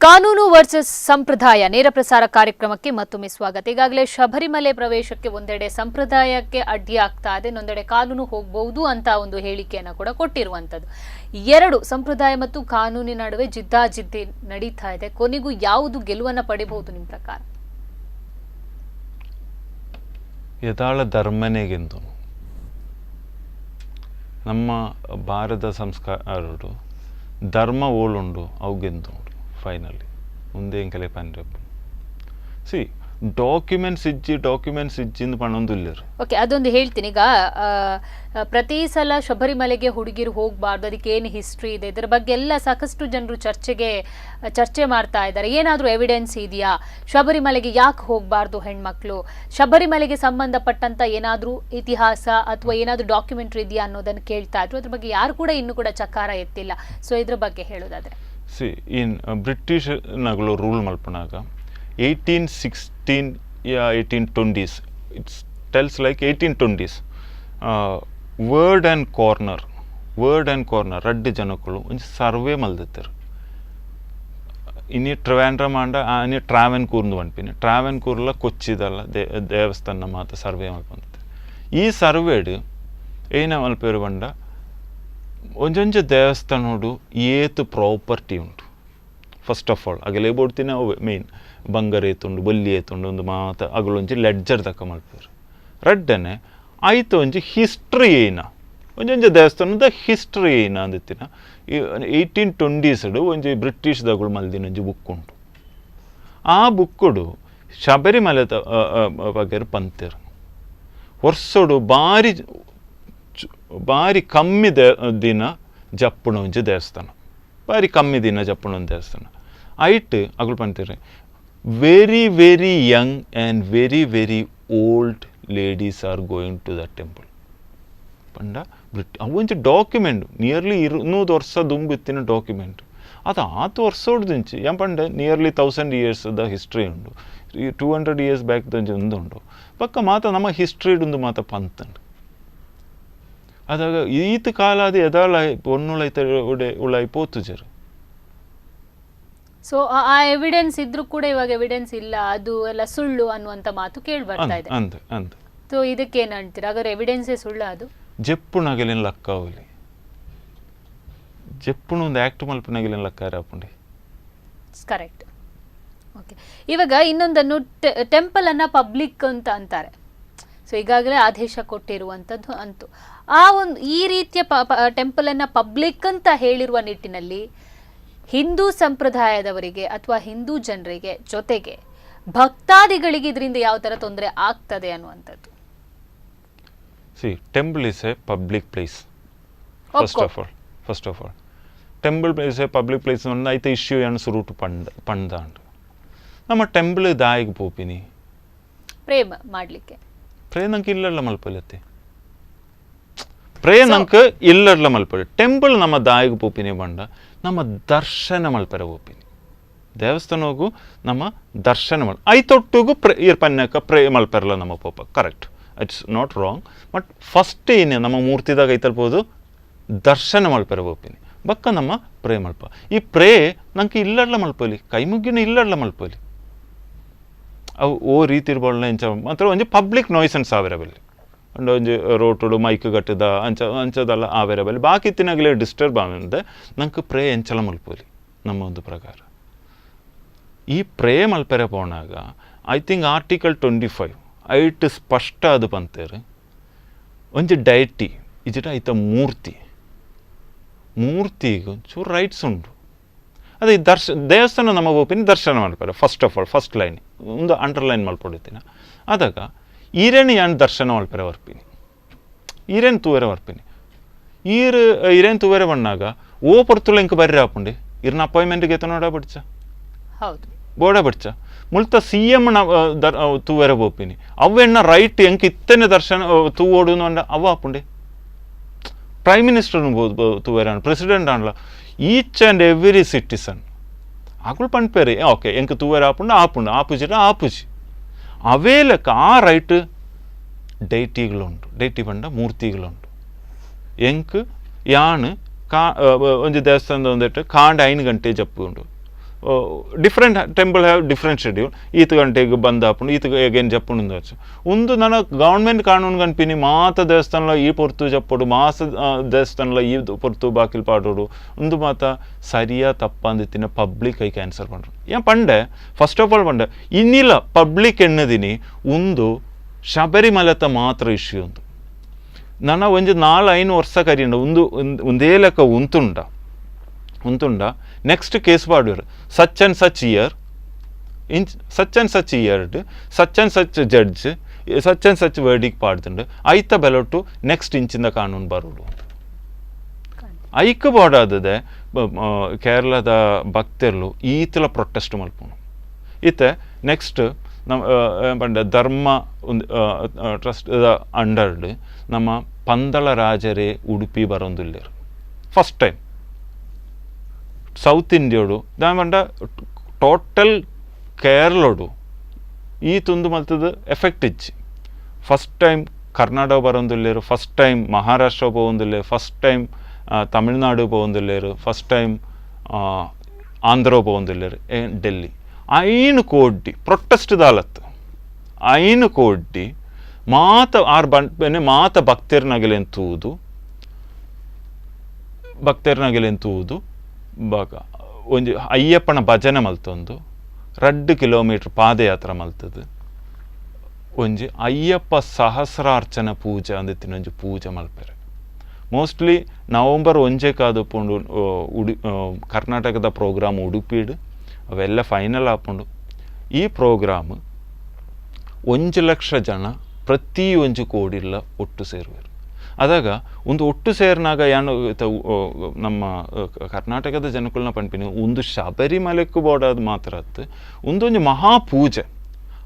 ಕಾನೂನು ವರ್ಸಸ್ ಸಂಪ್ರದಾಯ ನೇರ ಪ್ರಸಾರ ಕಾರ್ಯಕ್ರಮಕ್ಕೆ ಮತ್ತೊಮ್ಮೆ ಸ್ವಾಗತ. ಈಗಾಗಲೇ ಶಬರಿಮಲೆ ಪ್ರವೇಶಕ್ಕೆ ಒಂದೆಡೆ ಸಂಪ್ರದಾಯಕ್ಕೆ ಅಡ್ಡಿ ಆಗ್ತಾ ಇದೆ, ಇನ್ನೊಂದೆಡೆ ಕಾನೂನು ಹೋಗಬಹುದು ಅಂತ ಒಂದು ಹೇಳಿಕೆಯನ್ನು ಕೂಡ ಕೊಟ್ಟಿರುವಂತದ್ದು. ಎರಡು ಸಂಪ್ರದಾಯ ಮತ್ತು ಕಾನೂನಿನ ನಡುವೆ ಜಿದ್ದಾಜಿದ್ದಿ ನಡೀತಾ ಇದೆ. ಕೊನೆಗೂ ಯಾವುದು ಗೆಲುವನ್ನು ಪಡಿಬಹುದು ನಿಮ್ಮ ಪ್ರಕಾರ? ಯದಾಳ ಧರ್ಮನೆಗೆಂದು ನಮ್ಮ ಭಾರತ ಸಂಸ್ಕಾರಡು ಧರ್ಮ ಓಳುಂಡು ಅವಗೆಂದು ಫೈನಲಿ ಮುಂದೆ ಎಂಕಲೆ ಪಂಡ್ರಪ್ಪು ಸಿ ಡಾಕ್ಯುಮೆಂಟ್ಸ್ ಇಜ್ಜಿಂದ ಪಣೊಂದುಲ್ಲರು. ಓಕೆ, ಅದೊಂದು ಹೇಳ್ತೀನಿ. ಈಗ ಪ್ರತಿ ಸಲ ಶಬರಿಮಲೆಗೆ ಹುಡುಗಿರು ಹೋಗಬಾರ್ದು, ಅದಕ್ಕೆ ಏನು ಹಿಸ್ಟ್ರಿ ಇದೆ, ಇದರ ಬಗ್ಗೆ ಎಲ್ಲ ಸಾಕಷ್ಟು ಜನರು ಚರ್ಚೆ ಮಾಡ್ತಾ ಇದ್ದಾರೆ. ಏನಾದರೂ ಎವಿಡೆನ್ಸ್ ಇದೆಯಾ? ಶಬರಿಮಲೆಗೆ ಯಾಕೆ ಹೋಗಬಾರ್ದು ಹೆಣ್ಮಕ್ಳು? ಶಬರಿಮಲೆಗೆ ಸಂಬಂಧಪಟ್ಟಂತ ಏನಾದರೂ ಇತಿಹಾಸ ಅಥವಾ ಏನಾದರೂ ಡಾಕ್ಯುಮೆಂಟ್ರಿ ಇದೆಯಾ ಅನ್ನೋದನ್ನು ಕೇಳ್ತಾ ಇದ್ರು. ಅದ್ರ ಬಗ್ಗೆ ಯಾರು ಕೂಡ ಇನ್ನೂ ಕೂಡ ಚಕಾರ ಎತ್ತಿಲ್ಲ. ಸೊ ಇದ್ರ ಬಗ್ಗೆ ಹೇಳೋದಾದ್ರೆ ಸಿ ಇನ್ ಬ್ರಿಟಿಷ್ ನಗಳು ರೂಲ್ ಮಲ್ಪನಾಗ 1816 1820s it's tells like 1820s Ward and Conner ರಡ್ಡು ಜನಕ್ಕಳು ಒಂಜಿ ಸರ್ವೆ ಮಲ್ದಿತ್ತರು. ಇನಿ ಟ್ರಿವಾಂಡ್ರಮ್ ಆಂಡ ಇನಿ ಟ್ರಾವೆನ್ಕೂರ್ದು ಪನ್ಪಿನಿ ಟ್ರಾವೆನ್ಕೂರ್ಲ ಕೊಚ್ಚಿದಲ್ಲ ದೇವಸ್ಥಾನ ಮಾತ ಸರ್ವೆ ಮಲ್ಪಂದಿತ್ತು. ಈ ಸರ್ವೇಡ್ ಏನ ಮಲ್ಪೇರು ಬಂಡ ಒಂಜೊಂಜ ದೇವಸ್ಥಾನೋಡು ಏತು ಪ್ರಾಪರ್ಟಿ ಉಂಟು. ಫಸ್ಟ್ ಆಫ್ ಆಲ್ ಅಗಲೇ ಬೋಡ್ತೀನಿ ಅವು ಮೇನ್ ಬಂಗಾರ ಏತುಂಡು ಬೊಲ್ಲಿ ಏತುಂಡು ಒಂದು ಮಾತ ಅಗಳೊಂಜಿ ಲೆಡ್ಜರ್ ತಕ್ಕ ಮಲ್ಪೇರು. ರಡ್ಡನೆ ಆಯ್ತು ಒಂಜಿ ಹಿಸ್ಟ್ರಿ ಏನ ಒಂಜೊಂಜಿ ದೇವಸ್ಥಾನದ ಹಿಸ್ಟ್ರಿ ಏನ ಅಂದಿತ್ತಿನ 1820s ಒಂಜಿ ಬ್ರಿಟಿಷ್ದಗಳು ಮಲ್ದಿನ ಒಂಜಿ ಬುಕ್ ಉಂಟು. ಆ ಬುಕ್ಕುಡು ಶಬರಿಮಲೆ ಬಗ್ಗೆ ಪಂತೇರು ವರ್ಷಡು ಭಾರಿ ಕಮ್ಮಿ ದಿನ ಜಪ್ಪುಣ ಒಂಜಿ ದೇವಸ್ಥಾನ, ಭಾರಿ ಕಮ್ಮಿ ದಿನ ಜಪ್ಪುಣ ಒಂದು ದೇವಸ್ಥಾನ ಐಟ್ ಅಗಳು ಪಂತೀರಿ. Very very young and very very old ladies are going to the temple. ಪಂಡ ಅವೊಂಚಿ ಡಾಕ್ಯುಮೆಂಟ್ ನಿಯರ್ಲಿ 200 ವರ್ಷ ದುಂಬಿತ್ತಿನ ಡಾಕ್ಯುಮೆಂಟ್ ಅದು 10 ವರ್ಷೋಡ್ದಿಂಚಿ ಏನ್ ಪಂಡ ನಿಯರ್ಲಿ 1000 ಇಯರ್ಸ್ದ ಹಿಸ್ಟ್ರಿ ಉಂಡು 200 ಇಯರ್ಸ್ ಬ್ಯಾಕ್ ದಂಜಿ ಉಂದುಂಡು ಪಕ್ಕ ಮಾತ ನಮ್ಮ ಹಿಸ್ಟ್ರಿಡ್ ಮಾತ ಪಂತಂಡು ಅದಾಗ ಈತ ಕಾಲ ಅದು ಎದಾಳ ಒನ್ನುಳೈತ ಉಳಾಯಿ ಪೋತುಜರು. ಸೊ ಆ ಎವಿಡೆನ್ಸ್ ಇದ್ರೂ ಕೂಡ ಇವಾಗ ಎವಿಡೆನ್ಸ್ ಇಲ್ಲ, ಅದು ಎಲ್ಲ ಸುಳ್ಳು ಅನ್ನುವಂತ ಮಾತು ಕೇಳಿ ಬರ್ತಾ ಇದೆ. ಅಂದ ಸೊ ಇದಕ್ಕೆ ಏನ್ ಅಂತೀರಾ? ಹಾಗಾದ್ರೆ ಎವಿಡೆನ್ಸೇ ಸುಳ್ಳು ಅದು? ಜಪ್ಪುನಾಗಲಿನ ಲಕ್ಕ ಅವಲಿ ಜಪ್ಪುನ ಒಂದು ಆಕ್ಟ್ ಮಲ್ಪನಾಗಲಿನ ಲಕ್ಕ ರಾಪುಂಡಿ. ಕರೆಕ್ಟ್. ಓಕೆ, ಇವಾಗ ಇನ್ನೊಂದನ್ನು ಟೆಂಪಲ್ ಅನ್ನ ಪಬ್ಲಿಕ್ ಅಂತ ಅಂತಾರೆ. ಸೊ ಈಗಾಗಲೇ ಆದೇಶ ಕೊಟ್ಟಿರುವಂಥದ್ದು ಅಂತೂ ಆ ಒಂದು ಈ ರೀತಿಯ ಟೆಂಪಲ್ ಅನ್ನ ಪಬ್ಲಿಕ್ ಅಂತ ಹೇಳಿರುವ ನಿಟ್ಟಿನಲ್ಲಿ ಹಿಂದೂ ಸಂಪ್ರದಾಯದವರಿಗೆ ಅಥವಾ ಹಿಂದೂ ಜನರಿಗೆ ಜೊತೆಗೆ ಭಕ್ತಾದಿಗಳಿಗೆ ಇದರಿಂದ ಯಾವ ತರ ತೊಂದರೆ ಆಗ್ತದೆ ಅನ್ನುವಂಥದ್ದು. Temple is a public place first of all temple is a public place ಐತೆ ಇಶ್ಯೂ ಏನು ಸುರುಟು ಪಂದಾಂಡು ನಮ್ಮ ಟೆಂಪಲ್ ದಾಯಿಗೆ ಪೋಪಿನಿ ಪ್ರೇಮ ಮಾಡ್ಲಿಕ್ಕೆ ನಂಗೆ ಇಲ್ಲಲ್ಲ ಮಲ್ಪಲತ್ತೆ ನಂಗೆ ಇಲ್ಲಡ್ಲ ಮಲ್ಪಲೆ ಟೆಂಪಲ್ ನಮ್ಮ ದಾಯಿಗೆ ಪೋಪಿನಿ ಬಂಡ ನಮ್ಮ ದರ್ಶನ ಮಲ್ಪರೆ ಪೋಪಿನಿ ದೇವಸ್ಥಾನ ಹೋಗು ನಮ್ಮ ದರ್ಶನ ಐತೊಟ್ಟಿಗೂ ಪನ್ಯಕ ಮಲ್ಪೆರಲ್ಲ ನಮ್ಮ ಪೋಪ correct, it's not wrong. But first ಏನೇ ನಮ್ಮ ಮೂರ್ತಿದಾಗ ಐತಲ್ಬೋದು ದರ್ಶನ ಮಲ್ಪೆರೆ ಪೋಪಿನಿ ಬಕ್ಕ ನಮ್ಮ ಮಲ್ಪ ಈ ನಂಗೆ ಇಲ್ಲಡ್ಲ ಮಲ್ಪಲಿ ಕೈ ಮುಗ್ಗಿನ ಇಲ್ಲಡ್ಲ ಮಲ್ಪಲಿ ಅವು ಓ ರೀತಿ ಇರ್ಬೋಳ್ನ ಇಂಚ ಮಾತ್ರ ಒಂಜಿ ಪಬ್ಲಿಕ್ ನಾಯ್ಸೆನ್ಸ್ ಆವೇರಬಲ್ಲಿ ಒಂಜಿ ರೋಟುಡು ಮೈಕ್ ಗಟ್ಟದ ಅಂಚದಲ್ಲ ಆವೇರಬಲ್ಲಿ ಬಾಕಿ ತಿನ್ನಾಗಲೇ ಡಿಸ್ಟರ್ಬ್ ಆಗಿದೆ ನಂಗೆ ಎಂಚಲ ಮಲ್ಪಲಿ ನಮ್ಮ ಒಂದು ಪ್ರಕಾರ. ಈ ಮಲ್ಪೆರೆ ಪೋನಾಗ ಐ ಥಿಂಕ್ ಆರ್ಟಿಕಲ್ 25 ಐಟ್ ಸ್ಪಷ್ಟ ಅದು ಪಂತೇರು ಒಂಜಿ ಡೈಟಿ ಇಜಿಟ ಐತ ಮೂರ್ತಿಗೂ ಚೂರು ರೈಟ್ಸ್ ಉಂಟು. ಅದೇ ದೇವಸ್ಥಾನ ನಮ್ಮ ಒಪಿನಿ ದರ್ಶನ ಮಲ್ಪರೆ first of all first line ಒಂದು ಅಂಡರ್ಲೈನ್ ಮಲ್ಪೊಡಿತೀನಿ. ಅದಾಗ ಈರೇನು ಯಾನು ದರ್ಶನ ಮಲ್ಪರೆ ವರ್ಪಿನಿ ಈರೇನು ತೂವೆರೆ ವರ್ಪಿನಿ ಈರೇನು ತೂವೆರೆ ಬಣ್ಣಾಗ ಓ ಪೊರ್ತುಳ ಇಂಕ ಬರ್ರಿ ಹಾಪುಂಡಿ ಇರ್ನ ಅಪಾಯಿಂಟ್ಮೆಂಟ್ಗೆ ಎತ್ತ ನೋಡ ಬಿಡ್ಚ ಹೌದು ಬೋಡ ಬಿಡ್ಚ ಮುಲ್ತ CM ತೂವೆರೆ ಬೋಪಿನಿ ಅವೆಣ್ಣ ರೈಟ್ ಎಂಕ್ ಇತ್ತನೆ ದರ್ಶನ ತೂ ಓಡುನು ಅಂಡ ಅವ ಹಾಪುಂಡಿ ಪ್ರೈಮ್ ಮಿನಿಸ್ಟರ್ ತೂವೆರೆ ಪ್ರೆಸಿಡೆಂಟ್ ಆಂಡ್ಲ ಈಚ್ ಆ್ಯಂಡ್ ಎವ್ರಿ ಸಿಟಿಸನ್ ಆಕುಳು ಪಂಡ್ಪೇರಿ ಓಕೆ ಎಂಕ್ ತೂವೆರೆ ಆಪುಜಿಟ ಆಪುಜಿ ಅವೇ ಲೆಕ್ಕ ಆ ರೈಟ್ ಡೈಟಿಗಳುಂಟು ಡೈಟಿ ಪಂಡ ಮೂರ್ತಿಗಳುಂಟು ಎಂಕ್ ಯಾನ್ ಒಂಜಿ ದೇವಸ್ಥಾನದ ಒಂದಿಟ್ಟು ಕಾಂಡ 5 ಗಂಟೆ ಜಪ್ಪು ಉಂಡು. Different temple have different schedule ಈತ ಗಂಟೆಗೆ ಬಂದ್ ಆಪುಂಡು ಈತ ಎಗೇನು ಜಪ್ಪುಂಡು వచ్చు ಒಂದು ನನ್ನ ಗೌರ್ಮೆಂಟ್ ಕಾನೂನು ಕನ್ಪಿನಿ ಮಾತ ದೇವಸ್ಥಾನಲ ಈ ಪೊರ್ತು ಜಪ್ಪೋಡು ಮಾಸ ದೇವಸ್ಥಾನಲ ಈ ಪೊರ್ತು ಬಾಕಿಲ್ ಪಾಡೋಡು ಒಂದು ಮಾತ ಸರಿಯಾ ತಪ್ಪ ಅಂದಿತ್ತಿನ ಪಬ್ಲಿಕ್ ಐ ಕ್ಯಾನ್ಸರ್ ಪಂಡ್ರು ಏನ್ ಪಂಡೆ ಫಸ್ಟ್ ಆಫ್ ಆಲ್ ಪಂಡೆ ಇನ್ನಿಲ್ಲ ಪಬ್ಲಿಕ್ ಎನ್ನದಿನಿ ಒಂದು ಶಬರಿಮಲತ ಮಾತ್ರ ಇಶ್ಯೂ ಉಂಟು ನನ್ನ ಒಂಜಿ 4-5 ವರ್ಷ ಕರಿಯಂಡ ಒಂದೇ ಲೆಕ್ಕ ಉಂತುಂಡ ನೆಕ್ಸ್ಟ್ ಕೇಸ್ ಪಾಡ್ಯೂರು such and such year such and such ಇಯರ್ಡ್ such and such judge such and such ವರ್ಡಿಗೆ ಪಾಡ್ದುಂಡು ಐತ ಬೆಲೊಟ್ಟು ನೆಕ್ಸ್ಟ್ ಇಂಚಿಂದ ಕಾನೂನು ಬರೋಡು ಐಕ್ ಬೋಡಾದದೆ ಕೇರಳದ ಭಕ್ತರ್ಲು ಈತಲ ಪ್ರೊಟೆಸ್ಟ್ ಮಲ್ಪುನು ಈತೆ ನೆಕ್ಸ್ಟ್ ನಮ್ಮ ಧರ್ಮ ಟ್ರಸ್ಟ್ ಅಂಡರ್ಡ್ ನಮ್ಮ ಪಂದಳ ರಾಜರೇ ಉಡುಪಿ ಬರೋದಿಲ್ಲೇರು ಫಸ್ಟ್ ಟೈಮ್ ಸೌತ್ ಇಂಡಿಯೋಡು ದಾಂಡ ಟೋಟಲ್ ಕೇರಳೋಡು ಈ ತುಂದು ಮಲ್ತದ ಎಫೆಕ್ಟ್ ಇಚ್ಚಿ ಫಸ್ಟ್ ಟೈಮ್ ಕರ್ನಾಟಕ ಬರೋದಿಲ್ಲೇರು ಫಸ್ಟ್ ಟೈಮ್ ಮಹಾರಾಷ್ಟ್ರ ಹೋಗೋದಿಲ್ಲೇರು ಫಸ್ಟ್ ಟೈಮ್ ತಮಿಳ್ನಾಡು ಹೋಗೋದಿಲ್ಲೇರು ಫಸ್ಟ್ ಟೈಮ್ ಆಂಧ್ರ ಹೋಗೋದಿಲ್ಲೇರು ಡೆಲ್ಲಿ 5 ಕೋಟಿ ಪ್ರೊಟೆಸ್ಟ್ ದಾಲತ್ತು 5 ಕೋಟಿ ಮಾತ ಆರ್ ಬಂಟನೆ ಮಾತ ಭಕ್ತರ್ನಗೆಲೆಂತುವುದು ಬಾಗ ಒಂಜಿ ಅಯ್ಯಪ್ಪನ ಭಜನೆ ಮಲ್ತೊಂದು 2 ಕಿಲೋಮೀಟರ್ ಪಾದಯಾತ್ರೆ ಮಲ್ತದು ಒಂಜಿ ಅಯ್ಯಪ್ಪ ಸಹಸ್ರಾರ್ಚನ ಪೂಜೆ ಅಂದಿತ್ತಿನ ಒಂಜಿ ಪೂಜೆ ಮಲ್ಪೆರೆ ಮೋಸ್ಟ್ಲಿ ನವಂಬರ್ 1 ಕಾದುಪುಂಡು ಕರ್ನಾಟಕದ ಪ್ರೋಗ್ರಾಮ್ ಉಡುಪಿಡು ಅವೆಲ್ಲ ಫೈನಲ್ ಆಪುಂಡು ಈ ಪ್ರೋಗ್ರಾಮ್ 1 ಲಕ್ಷ ಜನ ಪ್ರತಿ 1 ಕೋಡಿಲ್ಲ ಒಟ್ಟು ಸೇರುವರು ಅದಾಗ ಒಂದು ಒಟ್ಟು ಸೇರ್ನಾಗ ಏನು ನಮ್ಮ ಕರ್ನಾಟಕದ ಜನಗಳನ್ನ ಪಂಪಿನಿ ಒಂದು ಶಬರಿಮಲೆಕ್ಕೂ ಬೋಡಾದ ಮಾತ್ರ ಒಂದೊಂದು ಮಹಾಪೂಜೆ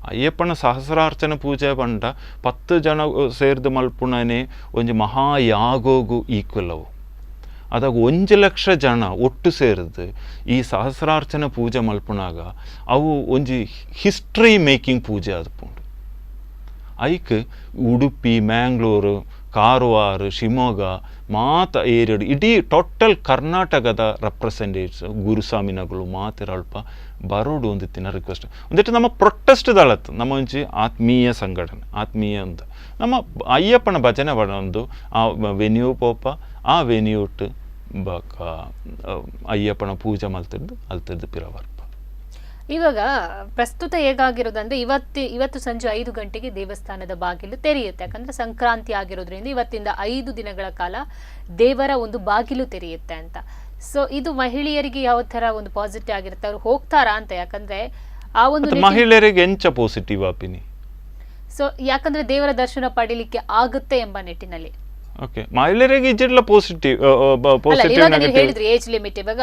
ಅಯ್ಯಪ್ಪನ ಸಹಸ್ರಾರ್ಚನೆ ಪೂಜೆ ಪಂಡ 10 ಜನ ಸೇರಿದು ಮಲ್ಪುಣನೆ ಒಂಜಿ ಮಹಾಯಾಗೋಗು ಈಕ್ವಲ್ ಅವು. ಅದಾಗ 1 ಲಕ್ಷ ಜನ ಒಟ್ಟು ಸೇರಿದು ಈ ಸಹಸ್ರಾರ್ಚನೆ ಪೂಜೆ ಮಲ್ಪುನಾಗ ಅವು ಒಂಜಿ ಹಿಸ್ಟ್ರಿ ಮೇಕಿಂಗ್ ಪೂಜೆ ಆದ್ಪುಂಡು. ಐಕ್ ಉಡುಪಿ, ಮ್ಯಾಂಗ್ಳೂರು, ಕಾರವಾರ, ಶಿವಮೊಗ್ಗ ಮಾತ ಏರಿಯಡು ಇಡೀ ಟೋಟಲ್ ಕರ್ನಾಟಕದ ರೆಪ್ರೆಸೆಂಟೇಟಿವ್ಸ್ ಗುರುಸ್ವಾಮಿನಗಳು ಮಾತಿರಲ್ಪ ಬರೋಡು ಒಂದಿತ್ತಿನ ರಿಕ್ವೆಸ್ಟ್ ಒಂದಿಟ್ಟು ನಮ್ಮ ಪ್ರೊಟೆಸ್ಟ್ ದಳತ್ತು ನಮ್ಮ ಒಂಚಿ ಆತ್ಮೀಯ ಸಂಘಟನೆ ಆತ್ಮೀಯ ಅಂತ ನಮ್ಮ ಅಯ್ಯಪ್ಪನ ಭಜನೆ ಒಂದು ಆ ವೆನ್ಯೂ ಪೋಪ ಆ ವೆನ್ಯೂಟ್ ಬಕ ಅಯ್ಯಪ್ಪನ ಪೂಜೆ ಅಲ್ತಿದ್ದು ಪಿರವರ್ಪ. ಇವಾಗ ಪ್ರಸ್ತುತ ಹೇಗಾಗಿರೋದಂದ್ರೆ ಇವತ್ತು ಸಂಜೆ 5 ಗಂಟೆಗೆ ದೇವಸ್ಥಾನದ ಬಾಗಿಲು ತೆರೆಯುತ್ತೆ. ಯಾಕಂದ್ರೆ ಸಂಕ್ರಾಂತಿ ಆಗಿರೋದ್ರಿಂದ ಇವತ್ತಿಂದ 5 ದಿನಗಳ ಕಾಲ ದೇವರ ಒಂದು ಬಾಗಿಲು ತೆರೆಯುತ್ತೆ ಅಂತ. ಸೊ ಇದು ಮಹಿಳೆಯರಿಗೆ ಯಾವ ತರ ಒಂದು ಪಾಸಿಟಿವ್ ಆಗಿರುತ್ತೆ, ಅವ್ರು ಹೋಗ್ತಾರಾ ಅಂತ? ಯಾಕಂದ್ರೆ ಆ ಒಂದು ಮಹಿಳೆಯರಿಗೆ ಎಂಚ ಪಾಸಿಟಿವ್ ಆಪಿನಿ. ಸೊ ಯಾಕಂದ್ರೆ ದೇವರ ದರ್ಶನ ಪಡೀಲಿಕ್ಕೆ ಆಗುತ್ತೆ ಎಂಬ ನಿಟ್ಟಿನಲ್ಲಿ ಓಕೆ ಮಹಿಳೆಯರಿಗೆ ಇಜೆಲ್ಲ ಪಾಸಿಟಿವ್ ಹೇಳಿದ್ರಿ ಏಜ್ ಲಿಮಿಟ್ ಇವಾಗ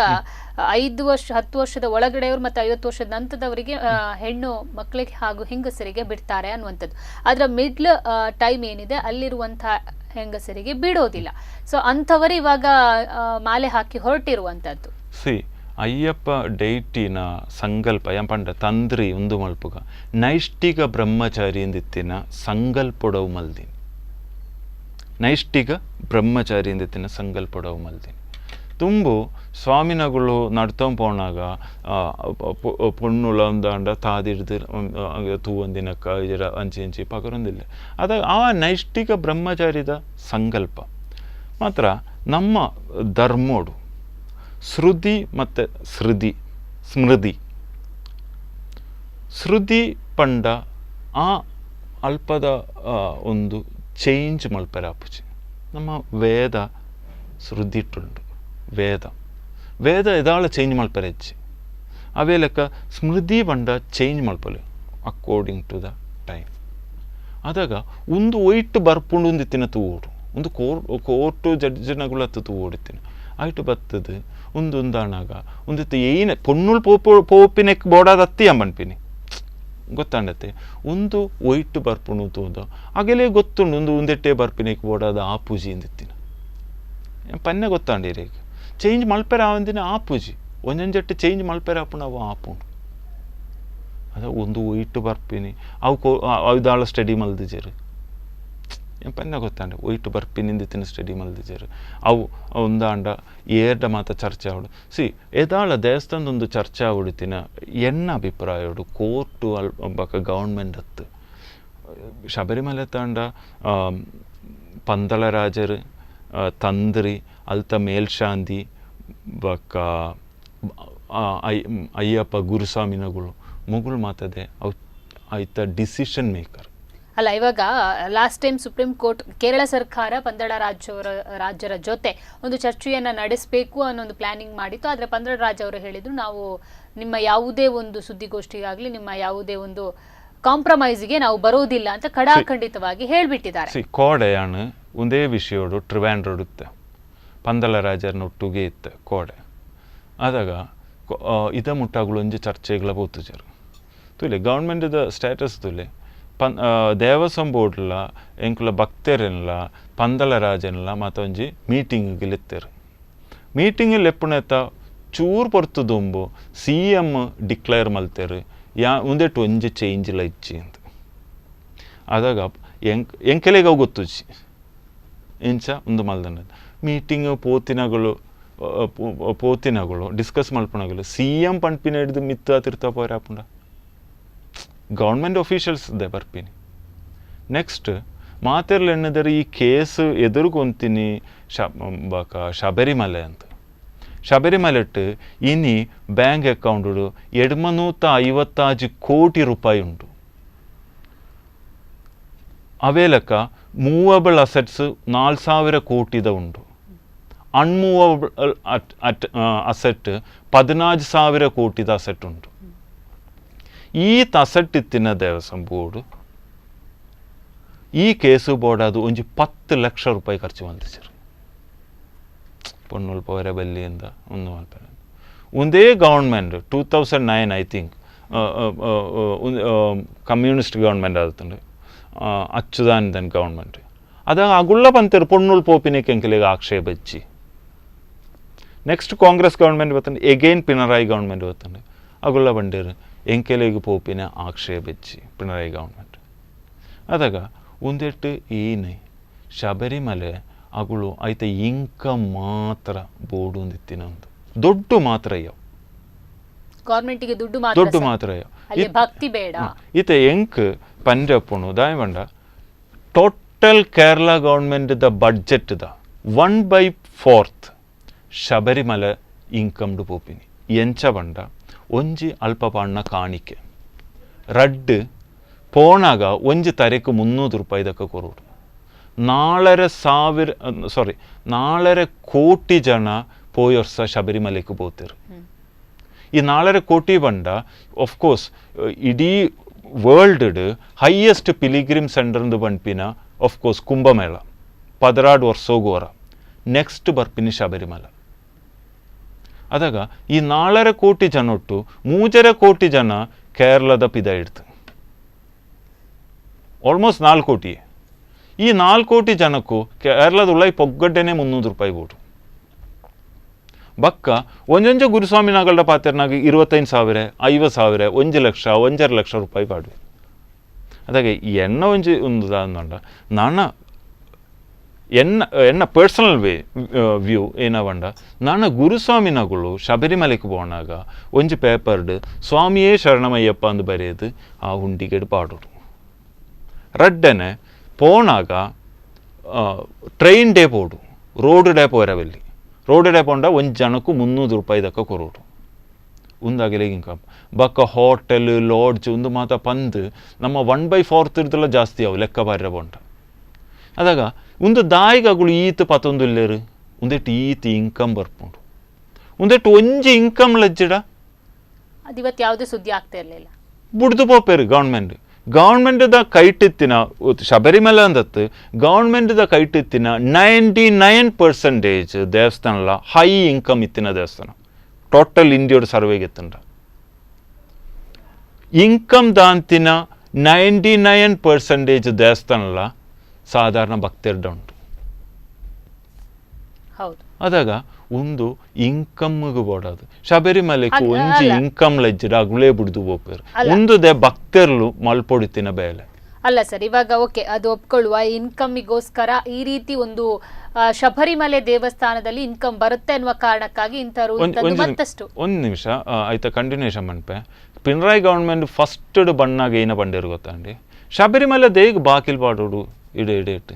5 ವರ್ಷ 10 ವರ್ಷದ ಒಳಗಡೆಯವರು ಮತ್ತೆ 50 ವರ್ಷದ ನಂತರದವರಿಗೆ ಹೆಣ್ಣು ಮಕ್ಕಳಿಗೆ ಹಾಗೂ ಹೆಂಗಸರಿಗೆ ಬಿಡ್ತಾರೆ ಅನ್ನುವಂಥದ್ದು. ಅದರ ಮಿಡ್ಲ್ ಟೈಮ್ ಏನಿದೆ ಅಲ್ಲಿರುವಂತಹ ಹೆಂಗಸರಿಗೆ ಬಿಡೋದಿಲ್ಲ. ಸೊ ಅಂಥವರು ಇವಾಗ ಮಾಲೆ ಹಾಕಿ ಹೊರಟಿರುವಂಥದ್ದು. ಅಯ್ಯಪ್ಪ ಡೈಟಿನ ಸಂಕಲ್ಪ ಎಂಪಂಡ ತಂದ್ರಿ ಒಂದು ಮಲ್ಪುಗ ನೈಷ್ಠಿಕ ಬ್ರಹ್ಮಚಾರಿ ಎಂದಿತ್ತಿನ ಸಂಕಲ್ಪೊಡವು ಮಲ್ದಿನಿ. ನೈಷ್ಠಿಕ ಬ್ರಹ್ಮಚಾರಿ ಎಂದಿತ್ತಿನ ಸಂಕಲ್ಪೊಡವು ಮಲ್ದಿನಿ. ತುಂಬು ಸ್ವಾಮಿನಗಳು ನಡ್ತೊಂದು ಪೋಣಾಗ ಪೊಣ್ಣುಳ ಒಂದಾಂಡ ತಾದಿಡ್ದು ತೂವೊಂದಿನಕ್ಕ ಇದರ ಅಂಚಿ ಪಗರೊಂದಿಲ್ಲ. ಅದಾಗ ಆ ನೈಷ್ಠಿಕ ಬ್ರಹ್ಮಚಾರಿದ ಸಂಕಲ್ಪ ಮಾತ್ರ ನಮ್ಮ ಧರ್ಮೋಡು ಶ್ರುತಿ ಮತ್ತು ಸ್ಮೃತಿ ಪಂಡ ಆ ಅಲ್ಪದ ಒಂದು ಚೇಂಜ್ ಮಲ್ಪರೆ ಆಪುಜಿ. ನಮ್ಮ ವೇದ ಶ್ರುತಿಟ್ಟುಂಡು ವೇದ ಎದಾಳ ಚೇಂಜ್ ಮಲ್ಪರೆ ಹೆಚ್ಚಿ ಅವೇ ಲೆಕ್ಕ ಸ್ಮೃತಿ ಪಂಡ ಚೇಂಜ್ ಮಲ್ಪಲೆ ಅಕಾರ್ಡಿಂಗ್ ಟು ದ ಟೈಮ್. ಅದಾಗ ಒಂದು ಒಯ್ಟು ಬರ್ಪುಂಡು ಒಂದಿತ್ತಿನ ತೂಡು ಒಂದು ಕೋರ್ಟು ಜಡ್ಜನಗಳತ್ತು ತೂಡಿತ್ತಿನ ಆಯ್ತು ಬತ್ತದು ಒಂದಾಣಾಗ ಒಂದಿತ್ತು ಏನೇ ಪೊಣ್ಣುಳು ಪೋಪಿನೆಕ್ ಬೋಡಾದ ಅತ್ತಿ ಅಂಬನ್ಪಿನಿ ಗೊತ್ತಾಂಡತ್ತೆ ಒಂದು ಒಯ್ಟು ಬರ್ಪುಣು ತೂದ ಆಗಲೇ ಗೊತ್ತುಂಡು ಒಂದೆಟ್ಟೆ ಬರ್ಪಿನೆಕ್ ಬೋಡಾದ ಆ ಪೂಜಿ ಎಂದಿತ್ತಿನ ಪನ್ನೆ ಗೊತ್ತಾಂಡಿರಿ. ಈಗ ಚೇಂಜ್ ಮಲ್ಪೆರ ಆವಂದಿನ ಆ ಪೂಜಿ ಒಂದೊಂಜೆಟ್ಟು ಚೇಂಜ್ ಮಲ್ಪೆರ ಆಪುಣ ಅವು ಆಪುಂಡು. ಅದ ಒಂದು ಒಯ್ಟು ಬರ್ಪಿನಿ ಅವುದಾಳ ಸ್ಟಡಿ ಮಲ್ದಿಜರು ಪನ್ನ ಗೊತ್ತಾಂಡ ಒಯ್ಟು ಬರ್ಪಿನಿಂದಿತ್ತಿನ ಸ್ಟಡಿ ಮಲ್ದಿಜರು ಅವು ಒಂದಾಂಡ ಏರ್ಡ ಮಾತ ಚರ್ಚೆ ಆವಡು ಎದಾಳ ದೇವಸ್ಥಾನದೊಂದು ಚರ್ಚೆ ಆವಡುತ್ತಿನ ಎನ್ನ ಅಭಿಪ್ರಾಯಡು ಕೋರ್ಟು ಬಕ ಗವರ್ಮೆಂಟ್ ಹತ್ತು ಶಬರಿಮಲೆ ತಾಂಡ ಪಂದಳರಾಜರು ತಂದ್ರಿ ಅಲ್ತ ಮೇಲ್ಶಾಂತಿ ಬಕ ಅಯ್ಯಪ್ಪ ಗುರುಸ್ವಾಮಿನಗಳು ಮುಗುಳು ಮಾತದೆ ಅವು ಆಯ್ತ ಡಿಸಿಷನ್ ಮೇಕರ್ ಅಲ್ಲ. ಇವಾಗ last time supreme court Kerala ಸರ್ಕಾರ ಪಂದಳ ರಾಜ್ಯರ ಜೊತೆ ಒಂದು ಚರ್ಚೆಯನ್ನು ನಡೆಸಬೇಕು ಅನ್ನೋ ಒಂದು ಪ್ಲಾನಿಂಗ್ ಮಾಡಿತ್ತು. ಆದರೆ ಪಂದಳ ರಾಜ್ ಅವರು ಹೇಳಿದ್ರು ನಾವು ನಿಮ್ಮ ಯಾವುದೇ ಒಂದು ಸುದ್ದಿಗೋಷ್ಠಿಗಾಗಲಿ ನಿಮ್ಮ ಯಾವುದೇ ಒಂದು ಕಾಂಪ್ರಮೈಸ್ಗೆ ನಾವು ಬರೋದಿಲ್ಲ ಅಂತ ಖಡಾಖಂಡಿತವಾಗಿ ಹೇಳಿಬಿಟ್ಟಿದ್ದಾರೆ. ಕೋಡೆಯಾನು ಒಂದೇ ವಿಷಯೋಡು ಟ್ರಿವ್ಯಾಂಡ್ರೋಡುತ್ತೆ ಪಂದಳ ರಾಜರನ್ನ ಒಟ್ಟಿಗೆ ಇತ್ತೆ ಕೋಡೆ ಆದಾಗ ಇದ ಮುಟ್ಟಾಗಳು ಒಂಜಿ ಚರ್ಚೆಗಳ ಬೋತುಜರು ತುಲೆ ಗೌರ್ಮೆಂಟ್ದ ಸ್ಟೇಟಸ್ ತುಲೆ ದೇವಸ್ವಂ ಬೋರ್ಡ್ಲ ಎಂಕುಲ ಭಕ್ತರೆನ್ಲ ಪಂದಳ ರಾಜನ್ಲ ಮತ್ತೊಂಜಿ ಮೀಟಿಂಗಿಗೆ ಲೆತ್ತರು. ಮೀಟಿಂಗಿಲ್ ಎಪ್ಪುನೆತ್ತ ಚೂರು ಪೊರ್ತು ದುಂಬು CM ಡಿಕ್ಲೇರ್ ಮಲ್ತೆರು ಒಂದೆಟ್ಟು ಒಂಜಿ ಚೇಂಜ್ಲ ಇಚ್ಚಿ ಅಂತ. ಆದಾಗ ಎಂಕೆಲೆಗೆ ಅವು ಗೊತ್ತುಚ್ಚಿ ಇಂಚ ಒಂದು ಮಲ್ದನ ಮೀಟಿಂಗ್ ಪೋತಿನಗಳು ಡಿಸ್ಕಸ್ ಮಲ್ಪನಗಳು CM ಪಂಪಿನ ಹಿಡಿದು ಮಿತ್ತ ತಿರ್ತಾ ಪೋರೆ ಆಪುಂಡ ಗೌರ್ಮೆಂಟ್ ಆಫೀಷಿಯಲ್ಸ್ ದೆ ಬರ್ಪಿನಿ. ನೆಕ್ಸ್ಟ್ ಮಾತೆರ್ಲು ಎನ್ನದರೆ ಈ ಕೇಸ್ ಎದುರುಗೊಂತೀನಿ ಶಬರಿಮಲೆ ಅಂತ. ಶಬರಿಮಲೆಟ್ಟು ಇನಿ ಬ್ಯಾಂಕ್ ಅಕೌಂಟ್ 256 ಕೋಟಿ ರೂಪಾಯಿ ಉಂಟು. ಅವೇ ಲೆಕ್ಕ ಮೂವಬಲ್ ಅಸೆಟ್ಸ್ 4000 ಕೋಟಿದ ಉಂಟು. ಅನ್ಮೂವಬಲ್ ಅಸೆಟ್ 14000 ಕೋಟಿದ ಅಸೆಟ್ ಉಂಟು. ಈ ಅಸೆಟ್ ಇತ್ತಿನ ದೇವಸ್ವಂ ಬೋರ್ಡು ಈ ಕೇಸು ಬೋರ್ಡ್ ಅದು ಒಂಜಿ 10 ಲಕ್ಷ ರೂಪಾಯಿ ಖರ್ಚು ಮಲ್ತಿಸರು ಪೊಣ್ಣುಲ್ ಪವರೆ ಬಲ್ಲಿಯಿಂದ ಒಂದೇ government 2009 I think communist government ಆಗುತ್ತಂಡು ಅಚ್ಚುದಾನಂದನ್ ಗೌರ್ಮೆಂಟ್ ಅದಾಗ ಅಗುಳ್ಳ ಪಂತರು ಪೊಣ್ಣುಲ್ ಪೋಪಿನ ಕೆಂಕಲಿಗೆ ಆಕ್ಷೇಪ ಇಚ್ಚಿ ನೆಕ್ಸ್ಟ್ ಕಾಂಗ್ರೆಸ್ ಗೌರ್ಮೆಂಟ್ ಬರ್ತಂಡು ಎಗೈನ್ ಪಿಣರಾಯಿ ಗೌರ್ಮೆಂಟ್ ಬರ್ತಂಡು ಅಗುಳ್ಳ ಬಂಡೇರು ಎಂಕೆಲೆಗೆ ಪೋಪಿನ ಆಕ್ಷೇಪ ಇಚ್ಚಿ ಪಿಣರಾಯಿ ಗೌರ್ಮೆಂಟ್ ಅದಾಗ ಒಂದೆಟ್ಟು ಏನು ಶಬರಿಮಲೆ ಅಗಳು ಐತ ಇಂಕ ಮಾತ್ರ ಬೋರ್ಡು ಒಂದಿತ್ತಿನ ಒಂದು ದೊಡ್ಡ ಮಾತ್ರ ಅಯ್ಯವ ಗೌರ್ಮೆಂಟಿಗೆ ದುಡ್ಡು ಮಾತ್ರ ಅಯ್ಯವ ಭಕ್ತಿ ಬೇಡ ಈತ ಎಂಕ್ ಪಂಜಪ್ಪುಣು ದಾಯ ಬಂಡ ಟೋಟಲ್ ಕೇರಳ ಗೌರ್ಮೆಂಟ್ ದ ಬಡ್ಜೆಟ್ ದ 1/4 ಶಬರಿಮಲೆ ಇನ್ಕಮ್ಡು ಪೋಪಿನಿ ಎಂಚ ಬಂಡ ಒಂಜಿ ಅಲ್ಪ ಪಾಣ್ಣ ಕಾಣಿಕೆ ರಡ್ಡು ಪೋಣಾಗ ಒಂಜಿ ತರೆಕು 300 ರೂಪಾಯಿ ದಕ್ಕ ಕೊರೋಡು 4 ಕೋಟಿ ಜನ ಪೋಯ್ ವರ್ಷ ಶಬರಿಮಲೆಗೆ ಪೋತಿರು ಈ 4 ಕೋಟಿ ಬಂಡ ಆಫ್ಕೋರ್ಸ್ ಇಡೀ ವರ್ಲ್ಡ್ ಹೈಯೆಸ್ಟ್ ಪಿಲಿಗ್ರಿಮ್ ಸೆಂಟರ್ದು ಬಂಡ್ಪಿನ ಆಫ್ಕೋರ್ಸ್ ಕುಂಭಮೇಳ 16 ವರ್ಷೋಗೋರ ನೆಕ್ಸ್ಟ್ ಬರ್ಪಿನಿ ಶಬರಿಮಲೆ ಅದಾಗ ಈ 4 ಕೋಟಿ ಜನ ಒಟ್ಟು 3 ಕೋಟಿ ಜನ ಕೇರಳದ ಪಿದ ಇಡ್ತು ಆಲ್ಮೋಸ್ಟ್ 4 ಕೋಟಿ ಈ 4 ಕೋಟಿ ಜನಕ್ಕೂ ಕೇರಳದ ಉಳ್ಳಾಯಿ ಪೊಗ್ಗಡ್ಡೆನೆ 300 ರೂಪಾಯಿ ಬೋಡು ಬಕ್ಕ ಒಂಜೊಂಜ ಗುರುಸ್ವಾಮಿನಗಳ್ದ ಪಾತ್ರನಾಗ 25,000 50,000 1 ಲಕ್ಷ 1.5 ಲಕ್ಷ ರೂಪಾಯಿ ಪಾಡ್ವೆ ಅದಾಗೆ ಎನ್ನ ಒಂಜಿ ಒಂದು ಅಂದಂಡ ನಾನ ಎನ್ನ ಪರ್ಸನಲ್ ವ್ಯೂ ಏನವಂಡ ನಾನು ಗುರುಸ್ವಾಮಿನಗಳು ಶಬರಿಮಲೆಗೆ போனாಗ ಒಂಜಿ ಪೇಪರ್ಡ್ ಸ್ವಾಮಿಯೇ ಶರಣಮಯ್ಯಪ್ಪ ಅಂದು ಬರೆಯೋದು ಆ ಹುಂಡಿಗೆಡು ಪಾಡೋಡು ರಡ್ಡನೆ ಪೋಣಾಗ ಟ್ರೈನ್ ಡೇ ಪೋಡು ರೋಡ್ ಡೇ ಪೋರವಲ್ಲಿ ರೋಡ್ ಡೇ ಪೋಂಡ ಒಂದು ಜನಕ್ಕೂ 300 ರೂಪಾಯಿ ದಕ್ಕ ಕೊರೋಡು ಉಂದಾಗಲೇ ಇನ್ಕಮ್ ಬಕ್ಕ ಹೋಟೆಲ್ ಲಾಡ್ಜ್ ಒಂದು ಮಾತ ಪಂದು ನಮ್ಮ 1/4 ಇರ್ದೆಲ್ಲ ಜಾಸ್ತಿ ಅವು ಲೆಕ್ಕ ಬಾರ್ಯ ಪೋಂಡ ಅದಾಗ ಒಂದು ದಾಯಿಗಗಳು ಈತ ಪತ್ತೊಂದುಲ್ಲೇರು ಒಂದೆಟ್ಟು ಈತ ಇನ್ಕಮ್ ಬರ್ಪುಂಡು ಒಂದೆಟ್ಟು ಒಂಜಿ ಇನ್ಕಮ್ ಲಜ್ಜಿಡ ಅದಿವತ್ತು ಯಾವುದೇ ಸುದ್ದಿ ಆಗ್ತಾ ಇರಲಿಲ್ಲ ಬುಡ್ದು ಪೋಪೇರು ಗೌರ್ಮೆಂಟ್ದ ಕೈಟಿತ್ತಿನ ಶಬರಿಮಲೆ ಅಂದತ್ತು ಗೌರ್ಮೆಂಟ್ದ ಕೈಟಿತ್ತಿನ 99% ದೇವಸ್ಥಾನಲ್ಲ ಹೈ ಇನ್ಕಮ್ ಇತ್ತಿನ ದೇವಸ್ಥಾನ ಟೋಟಲ್ ಇಂಡಿಯೋಡು ಸರ್ವೆಗೆ ಎತ್ತಂಡ ಇನ್ಕಮ್ ದಾಂತಿನ 99% ದೇವಸ್ಥಾನಲ್ಲ ಸಾಧಾರಣ ಭಕ್ತರ್ಡ ಉಂಟು ಅದಾಗ ಒಂದು ಇನ್ಕಮ್ಗೆ ಬೋಡದು ಶಬರಿಮಲೆಗೆ ಒಂಜಿ ಇನ್ಕಮ್ ಲಜ್ಜಿಡ ಅಗುಳೇ ಬಿಡ್ದು ಹೋಗ್ಬೇರು ಒಂದು ಭಕ್ತರ್ಲು ಮಲ್ಪೊಡಿತಿನ ಬೇಲೆ ಅಲ್ಲ ಸರ್ ಇವಾಗ ಓಕೆ ಅದು ಒಪ್ಕೊಳ್ಳುವ ಇನ್ಕಮ್ಮಿಗೋಸ್ಕರ ಈ ರೀತಿ ಒಂದು ಶಬರಿಮಲೆ ದೇವಸ್ಥಾನದಲ್ಲಿ ಇನ್ಕಮ್ ಬರುತ್ತೆ ಅನ್ನುವ ಕಾರಣಕ್ಕಾಗಿ ಇಂಥರು ಮತ್ತಷ್ಟು ಒಂದು ನಿಮಿಷ ಆಯ್ತಾ ಕಂಟಿನ್ಯೂಷನ್ ಮನ್ಪೆ ಪಿಣರಾಯಿ ಗೌರ್ಮೆಂಟ್ ಫಸ್ಟ್ ಬಣ್ಣಾಗ ಏನ ಬಂಡೇರು ಗೊತ್ತಂಡಿ ಶಬರಿಮಲೆ ದೇಗ ಬಾಕಿಲ್ ಪಾಡೋಡು ಇಡೆ ಇಟ್ಟು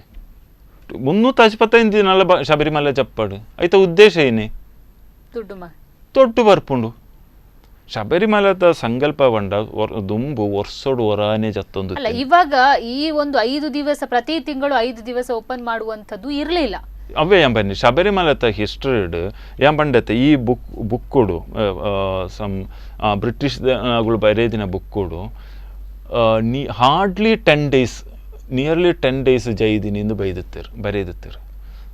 375 ದಿನಾಲ ಶಬರಿಮಲೆ ಚಪ್ಪಾಡು ಆಯ್ತಾ ಉದ್ದೇಶ ಏನೇ ದೊಡ್ಡ ಬರ್ಪುಂಡು ಶಬರಿಮಲದ ಸಂಕಲ್ಪ ಬಂಡ ದುಂಬು ವರ್ಷೋಡು ಹೊರಾನೆ ಜತ್ತೊಂದು ಇವಾಗ ಈ ಒಂದು 5 ದಿವಸ ಪ್ರತಿ ತಿಂಗಳು 5 ದಿವಸ ಓಪನ್ ಮಾಡುವಂಥದ್ದು ಇರಲಿಲ್ಲ ಅವೇ ಎಂಬನ್ನಿ ಶಬರಿಮಲದ ಹಿಸ್ಟ್ರಿ ಎಂಬಂಡತೆ ಈ ಬುಕ್ಕುಡು ಬ್ರಿಟಿಷ್ ಬರೆದಿನ ಬುಕ್ಕುಡು ಹಾರ್ಡ್ಲಿ 10 days ನಿಯರ್ಲಿ 10 days ಜೈದಿನಿಂದ ಬರೆಯುತ್ತಾರೆ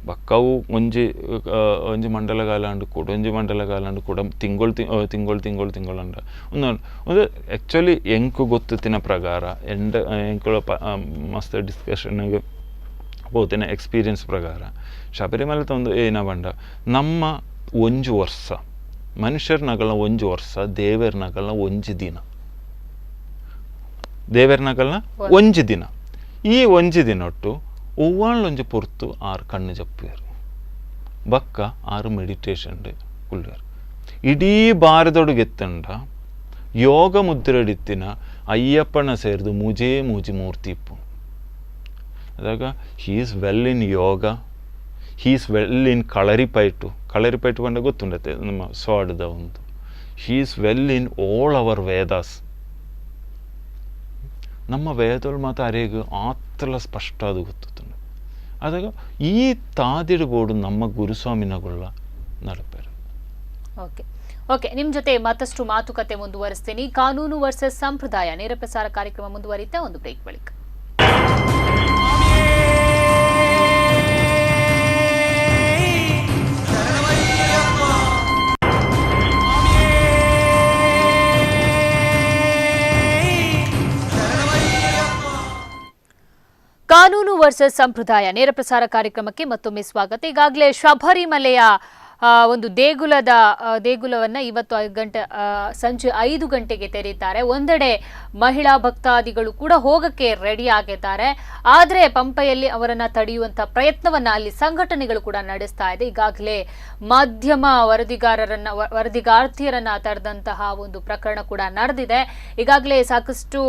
ಬಕ್ಕವು ಒಂಜಿ ಮಂಡಲಗಾಲ ಅಂಡು ಕೂಡ ಒಂಜಿ ಮಂಡಲಗಾಲ ಅಂಡು ಕೂಡ ತಿಂಗಳು ಅಂಡ ಒಂದು ಆ್ಯಕ್ಚುಲಿ ಎಂಕು ಗೊತ್ತಿನ ಪ್ರಕಾರ ಎಂಕುಳ ಮಸ್ತ್ ಡಿಸ್ಕಷನ್ಗೆ ಹೋತಿನ ಎಕ್ಸ್ಪೀರಿಯನ್ಸ್ ಪ್ರಕಾರ ಶಬರಿಮಲೆ ಒಂದು ಏನ ಬಂಡ ನಮ್ಮ ಒಂಜು ವರ್ಷ ಮನುಷ್ಯರ್ನಗಲ ಒಂಜು ವರ್ಷ ದೇವರ್ನಗಲ ಒಂಜಿ ದಿನ ಒಂಜಿ ದಿನ ಈ ಒಂಜಿ ದಿನೊಟ್ಟು ಒವ್ವಾಳೊಂಜಿ ಪೊರ್ತು 6 ಕಣ್ಣು ಜಪ್ಪುವೆರು ಬಕ್ಕ 6 ಮೆಡಿಟೇಷನ್ ಕುಲ್ವೇರು ಇಡೀ ಭಾರತೊಡಗೆತ್ತಂಡ ಯೋಗ ಮುದ್ರೆಡಿತ್ತಿನ ಅಯ್ಯಪ್ಪನ ಸೇರಿದು ಮೂಜಿ ಮೂರ್ತಿ ಇಪ್ಪು ಅದಾಗ he is well in yoga he is well in kalaripayattu ಬಂಡ ಗೊತ್ತುಂಡತ್ತೆ ನಮ್ಮ ಸ್ವಾಡದ ಒಂದು he is well in all our Vedas ನಮ್ಮ ವೇದಗಳು ಮಾತ್ರ ಅರೆಗೆ ಆತಲ ಸ್ಪಷ್ಟ ಅದು ಗೊತ್ತುಂಡು ಅದಾಗ ಈ ತಾದಿಡ್ಬೋಡು ನಮ್ಮ ಗುರುಸ್ವಾಮಿನಗಳ ನಡಪೇರು ಓಕೆ ನಿಮ್ಮ ಜೊತೆ ಮತ್ತಷ್ಟು ಮಾತುಕತೆ ಮುಂದುವರಿಸ್ತೀನಿ ಕಾನೂನು ವರ್ಸಸ್ ಸಂಪ್ರದಾಯ ನೇರ ಪ್ರಸಾರ ಕಾರ್ಯಕ್ರಮ ಮುಂದುವರಿಯುತ್ತೆ ಒಂದು ಬ್ರೇಕ್ ಬಳಿಕ ಕಾನೂನು ವರ್ಸಸ್ ಸಂಪ್ರದಾಯ ನೇರ ಪ್ರಸಾರ ಕಾರ್ಯಕ್ರಮಕ್ಕೆ ಮತ್ತೊಮ್ಮೆ ಸ್ವಾಗತ. ಈಗಾಗಲೇ ಶಬರಿಮಲೆಯ ಒಂದು ದೇಗುಲವನ್ನ ಇವತ್ತು ಸಂಜೆ 5 ಗಂಟೆಗೆ ತೆರೀತಾರೆ. ಒಂದೆಡೆ ಮಹಿಳಾ ಭಕ್ತಾದಿಗಳು ಕೂಡ ಹೋಗಕ್ಕೆ ರೆಡಿ ಆಗಿದ್ದಾರೆ. ಆದರೆ ಪಂಪೆಯಲ್ಲಿ ಅವರನ್ನ ತಡೆಯುವಂತ ಪ್ರಯತ್ನವನ್ನ ಅಲ್ಲಿ ಸಂಘಟನೆಗಳು ಕೂಡ ನಡೆಸ್ತಾ ಇದೆ. ಈಗಾಗಲೇ ಮಾಧ್ಯಮ ವರದಿಗಾರ್ತಿಯರನ್ನ ತಡೆದಂತಹ ಒಂದು ಪ್ರಕರಣ ಕೂಡ ನಡೆದಿದೆ. ಈಗಾಗಲೇ ಸಾಕಷ್ಟು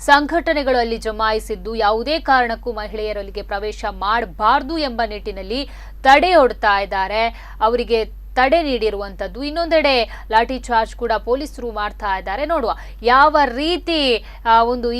ಸಂಘಟನೆಗಳು ಅಲ್ಲಿ ಜಮಾಯಿಸಿದ್ದು ಯಾವುದೇ ಕಾರಣಕ್ಕೂ ಮಹಿಳೆಯರು ಅಲ್ಲಿಗೆ ಪ್ರವೇಶ ಮಾಡಬಾರದು ಎಂಬ ನಿಟ್ಟಿನಲ್ಲಿ ತಡೆಯೊಡ್ತಾ ಇದ್ದಾರೆ. ಅವರಿಗೆ ತಡೆ ನೀಡಿರುವಂತದ್ದು. ಇನ್ನೊಂದೆಡೆ ಲಾಠಿ ಚಾರ್ಜ್ ಕೂಡ ಪೊಲೀಸರು ಮಾಡ್ತಾ ಇದ್ದಾರೆ. ನೋಡುವ ಯಾವ ರೀತಿ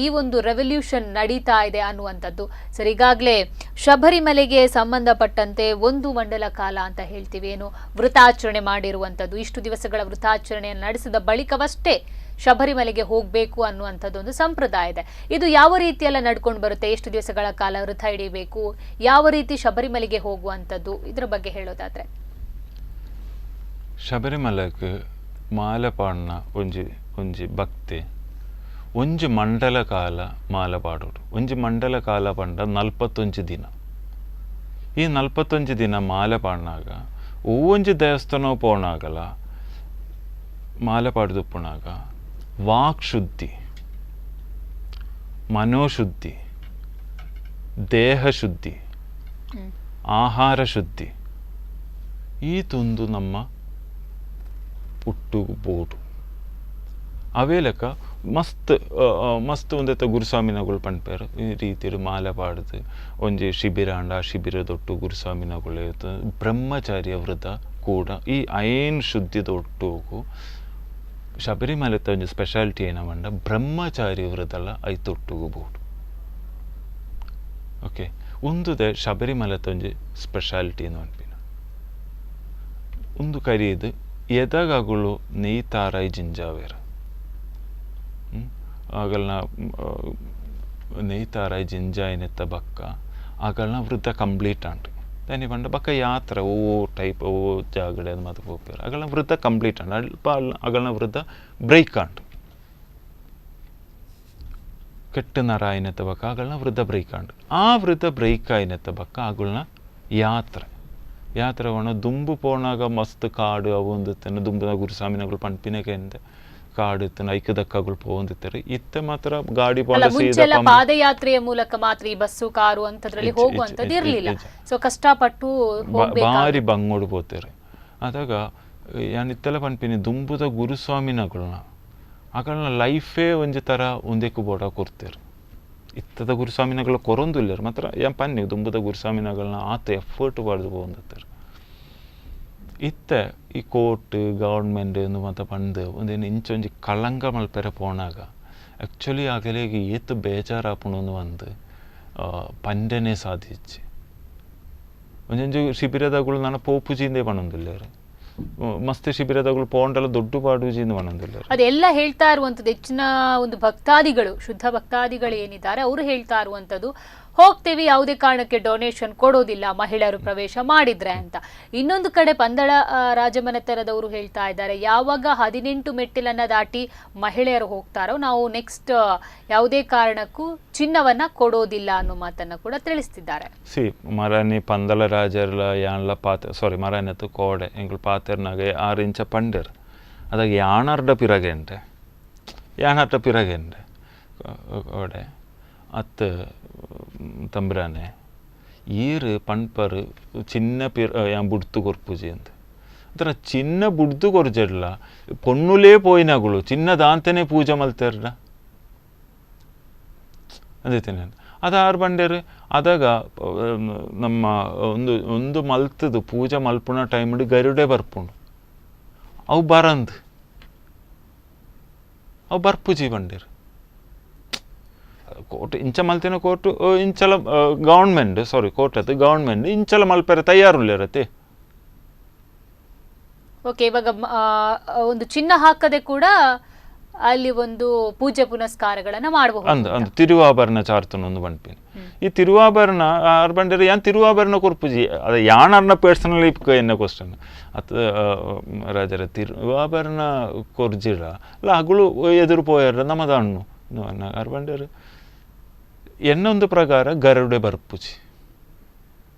ಈ ಒಂದು ರೆವಲ್ಯೂಷನ್ ನಡೀತಾ ಇದೆ ಅನ್ನುವಂಥದ್ದು. ಸರಿ, ಈಗಾಗಲೇ ಶಬರಿಮಲೆಗೆ ಸಂಬಂಧಪಟ್ಟಂತೆ 1 ಮಂಡಲ ಕಾಲ ಅಂತ ಹೇಳ್ತೀವಿ, ಏನು ವೃತಾಚರಣೆ ಮಾಡಿರುವಂಥದ್ದು. ಇಷ್ಟು ದಿವಸಗಳ ವೃತಾಚರಣೆಯನ್ನು ನಡೆಸಿದ ಬಳಿಕವಷ್ಟೇ ಶಬರಿಮಲೆಗೆ ಹೋಗಬೇಕು ಅನ್ನುವಂಥದ್ದು ಒಂದು ಸಂಪ್ರದಾಯ ಇದೆ. ಇದು ಯಾವ ರೀತಿಯೆಲ್ಲ ನಡ್ಕೊಂಡು ಬರುತ್ತೆ, ಎಷ್ಟು ದಿವಸಗಳ ಕಾಲ ವೃತ ಹಿಡಿಬೇಕು, ಯಾವ ರೀತಿ ಶಬರಿಮಲೆಗೆ ಹೋಗುವಂಥದ್ದು, ಇದರ ಬಗ್ಗೆ ಹೇಳೋದಾದ್ರೆ ಶಬರಿಮಲೆಗೆ ಮಾಲೆ ಪಾಡ್ನ ಒಂಜಿ ಭಕ್ತಿ ಒಂಜಿ ಮಂಡಲ ಕಾಲ ಮಾಲೆ ಪಾಡೋಡು. ಒಂಜಿ ಮಂಡಲ ಕಾಲ ಪಂಡ 41 ದಿನ. ಈ 41 ದಿನ ಮಾಲೆ ಪಾಡ್ನಾಗ ಒಂಜಿ ದೇವಸ್ಥಾನ ಪೋಣಾಗಲ ಮಾಲೆ ಪಾಡ್ದುಪ್ಪುನಾಗ ವಾಕ್ ಶುದ್ಧಿ, ಮನೋಶುದ್ಧಿ, ದೇಹ ಶುದ್ಧಿ, ಆಹಾರ ಶುದ್ಧಿ ಈ ತುಂದು ನಮ್ಮ ಹುಟ್ಟು ಬೋಡು. ಅವೇ ಲೆಕ್ಕ ಮಸ್ತ್ ಒಂದೆತ್ತ ಗುರುಸ್ವಾಮಿನಗಳು ಪಂಪೇರು ಈ ರೀತಿ ಮಾಲೆ ಪಾಡ್ದು ಒಂಜಿ ಶಿಬಿರ ಅಂಡ ಆ ಶಿಬಿರದೊಟ್ಟು ಗುರುಸ್ವಾಮಿನಗಳು ಬ್ರಹ್ಮಚಾರ್ಯ ವ್ರತ ಕೂಡ ಈ ಐನ್ ಶುದ್ಧಿದೊಟ್ಟುಗು ಶಬರಿಮಲೆ ಒಂಜಿ ಸ್ಪೆಷಾಲಿಟಿ ಏನವಂಡ ಬ್ರಹ್ಮಚಾರಿ ವ್ರತಲ್ಲ ಐತೊಟ್ಟುಗು ಬೋಡು. ಓಕೆ, ಒಂದುದೆ ಶಬರಿಮಲೆ ಒಂಜಿ ಸ್ಪೆಷಾಲಿಟಿ ಏನು ಅನ್ಪಿನ ಒಂದು ಕರೀದು ಎದಗಗಳು ನೇಯ್ತಾರಾಯಿ ಜಿಂಜಾವೇರ ಆಗಳನ್ನ ನೇಯ್ತಾರಾಯಿ ಜಿಂಜಾಯಿನೆತ್ತ ಬಕ್ಕ ಆಗಳನ್ನ ವೃದ್ಧ ಕಂಪ್ಲೀಟ್ ಆಂಡ್ರಿ ದಾನಿ ಪಂಡ ಬಕ್ಕ ಯಾತ್ರೆ ಟೈಪ್ ಜಾಗಡೆ ಅದು ಮತ್ತೆ ಹೋಗ್ತಾರೆ ಆಗಳನ್ನ ವೃದ್ಧ ಕಂಪ್ಲೀಟ್ ಆಂಡ್ ಅಲ್ಪ ಆಗಳನ್ನ ವೃದ್ಧ ಬ್ರೇಕ್ ಆಂಡ್ರಿ ಕೆಟ್ಟ ನರ ಆಯ್ನೆತ್ತ ಬಕ್ಕ ಆಗಳನ್ನ ವೃದ್ಧ ಬ್ರೇಕ್ ಆಂಡ್ರಿ ಆ ವೃದ್ಧ ಬ್ರೇಕ್ ಆಯ್ನೆತ್ತ ಬಕ್ಕ ಆಗಳನ್ನ ಯಾತ್ರೆ ಒಣ ದುಂಬು ಪೋಣಾಗ ಮಸ್ತ್ ಕಾಡು ಅವು ಒಂದಿತ್ತೇನೆ ದುಂಬದ ಗುರುಸ್ವಾಮಿನಗಳು ಪಂಪಿನಕ್ಕೆ ಕಾಡು ಇತ್ತೇನೆ ಐಕ್ಯದಕ್ಕಗಳು ಪೋಂದಿತ್ತಾರೆ ಇತ್ತೆ ಮಾತ್ರ ಗಾಡಿ ಪಾದಯಾತ್ರೆಯ ಮೂಲಕ ಮಾತ್ರ ಈ ಬಸ್ಸು ಕಾರು ಅಂತದ್ರಲ್ಲಿ ಹೋಗುವಂತದ್ದು ಇರ್ಲಿಲ್ಲ. ಸೊ ಕಷ್ಟಪಟ್ಟು ಭಾರಿ ಬಂಗೋಡು ಪೋತಾರೆ. ಅದಾಗ ಯಾನಿತ್ತೆಲ್ಲ ಪಂಪಿನಿ ದುಂಬುದ ಗುರುಸ್ವಾಮಿನಗಳನ್ನ ಆಗಳನ್ನ ಲೈಫೇ ಒಂಜಿ ತರ ಒಂದಕ್ಕೆ ಬೋಡ ಕೊಡ್ತಾರೆ. ಇತ್ತದ ಗುರುಸ್ವಾಮಿನಗಳು ಕೊರೊಂದಿಲ್ಲ ಮಾತ್ರ ಏನ್ ಪನ್ನಿ ದುಂಬುದ ಗುರುಸ್ವಾಮಿನಗಳನ್ನ ಆತ ಎಫರ್ಟ್ ಪಡೆದು ಹೋಗ್ತಾರೆ. ಇತ್ತೆ ಈ ಕೋರ್ಟ್ ಗೌರ್ಮೆಂಟ್ ಮತ್ತೆ ಪಂದು ಒಂದೇನು ಇಂಚೊಂಜಿ ಕಳಂಕ ಮಲ್ಪೆರೆ ಪೋಣಾಗ ಆ್ಯಕ್ಚುಲಿ ಆಗಲೇಗೆ ಏತು ಬೇಜಾರಾಪುಣು ಒಂದು ಪಂಡನೆ ಸಾಧಿಸಿ ಒಂದೊಂದು ಶಿಬಿರದಗಳು ನಾನು ಪೋಪುಜಿಂದೇ ಪಣೊಂದಿಲ್ಲ ಮಸ್ತ್ ಶಿಬಿರದಗಳು ಪೋಂಡಲ್ಲ ದೊಡ್ಡ ಪಾಡುಜಿಂದ ಪಣೊಂದಿಲ್ಲ. ಅದೆಲ್ಲ ಹೇಳ್ತಾ ಇರುವಂಥದ್ದು ಹೆಚ್ಚಿನ ಒಂದು ಭಕ್ತಾದಿಗಳು ಶುದ್ಧ ಭಕ್ತಾದಿಗಳು ಏನಿದ್ದಾರೆ ಅವರು ಹೇಳ್ತಾ ಇರುವಂಥದ್ದು ಹೋಗ್ತೀವಿ, ಯಾವುದೇ ಕಾರಣಕ್ಕೆ ಡೊನೇಷನ್ ಕೊಡೋದಿಲ್ಲ ಮಹಿಳೆಯರು ಪ್ರವೇಶ ಮಾಡಿದ್ರೆ ಅಂತ. ಇನ್ನೊಂದು ಕಡೆ ಪಂದಳ ರಾಜಮನೆತನದವರು ಹೇಳ್ತಾ ಇದ್ದಾರೆ, ಯಾವಾಗ 18 ಮೆಟ್ಟಿಲನ್ನ ದಾಟಿ ಮಹಿಳೆಯರು ಹೋಗ್ತಾರೋ ನಾವು ನೆಕ್ಸ್ಟ್ ಯಾವುದೇ ಕಾರಣಕ್ಕೂ ಚಿನ್ನವನ್ನ ಕೊಡೋದಿಲ್ಲ ಅನ್ನೋ ಮಾತನ್ನ ಕೂಡ ತಿಳಿಸ್ತಿದ್ದಾರೆ. ಮರಾನಿ ಪಂದಳ ರಾಜರ್ಲ ಯಾನ್ಲ ಮರಾನತ್ತು ಕೋಡೆ ಎಂಗಳು ಪಾತೆರ್ನಾಗೆ 6 ಇಂಚ ಪಂಡರ್ ಅದಾಗ ಯಾಣರ್ಡ ಪಿರಗೆಂಡೆ ಕೋಡೆ ಅತ್ತ ತಂಬ್ರಾನೆ ಈರು ಪಂಪರು ಚಿನ್ನ ಬುಡ್ತು ಕೊರ್ಪುಜಿ ಅಂತ ಅಂತರ ಚಿನ್ನ ಬುಡ್ದು ಕೊರ್ಜಡ್ಲ ಪೊಣ್ಣುಲೇ ಪೋಯಿನಗಳು ಚಿನ್ನ ದಾಂತನೇ ಪೂಜೆ ಮಲ್ತಾರ ಅದೇತೇನೆ ಅದಾರು ಬಂಡೇರು ಅದಾಗ ನಮ್ಮ ಒಂದು ಮಲ್ತದು ಪೂಜೆ ಮಲ್ಪುಣ ಟೈಮ್ ಗರುಡೆ ಬರ್ಪುಂಡು ಅವು ಬರ್ಪುಜಿ ಬಂಡೇರು ಕೋರ್ಟ್ ಇಂಚ ಮಲ್ತಿನ ಕೋರ್ಟ್ ಇಂಚಲ ಗೌರ್ಮೆಂಟ್ ಕೋರ್ಟ್ ಅದು ಗೌರ್ಮೆಂಟ್ ಇಂಚಲ ಮಲ್ಪೆರೆ ತಯಾರುಲ್ಲರತ್ತೆ. ಓಕೆ, ಇವಾಗ ಒಂದು ಚಿನ್ನ ಹಾಕದೆ ಕೂಡ ಅಲ್ಲಿ ಒಂದು ಪೂಜೆ ಪುನಸ್ಕಾರಗಳನ್ನ ಮಾಡಬಹುದು. ಅಂದು ತಿರುವಾಭರಣ ಚಾರ್ತನ ಒಂದು ಬಂಡ್ಪಿನಿ ಈ ತಿರುವಾಭರಣ ಆರು ಬಂಡೇರು ಯಾನ್ ತಿರುವಾಭರಣ ಕೊರ್ಪುಜಿ ಅದ ಯಾನರ್ನ ಪರ್ಸನಲಿ ಎನ್ನ ಕ್ವಶನ್ ಅತ್ ರಾಜರ ತಿರುವಾಭರಣ ಕೊರ್ಜಿಡ ಅಲ್ಲ ಹಗಳು ಎದುರು ಪೋಯಾರ ನಮ್ಮದ ಹಣ್ಣು ಆರು ಬಂಡೇರು ಎನ್ನೊಂದು ಪ್ರಕಾರ ಗರುಡೆ ಬರ್ಪುಜಿ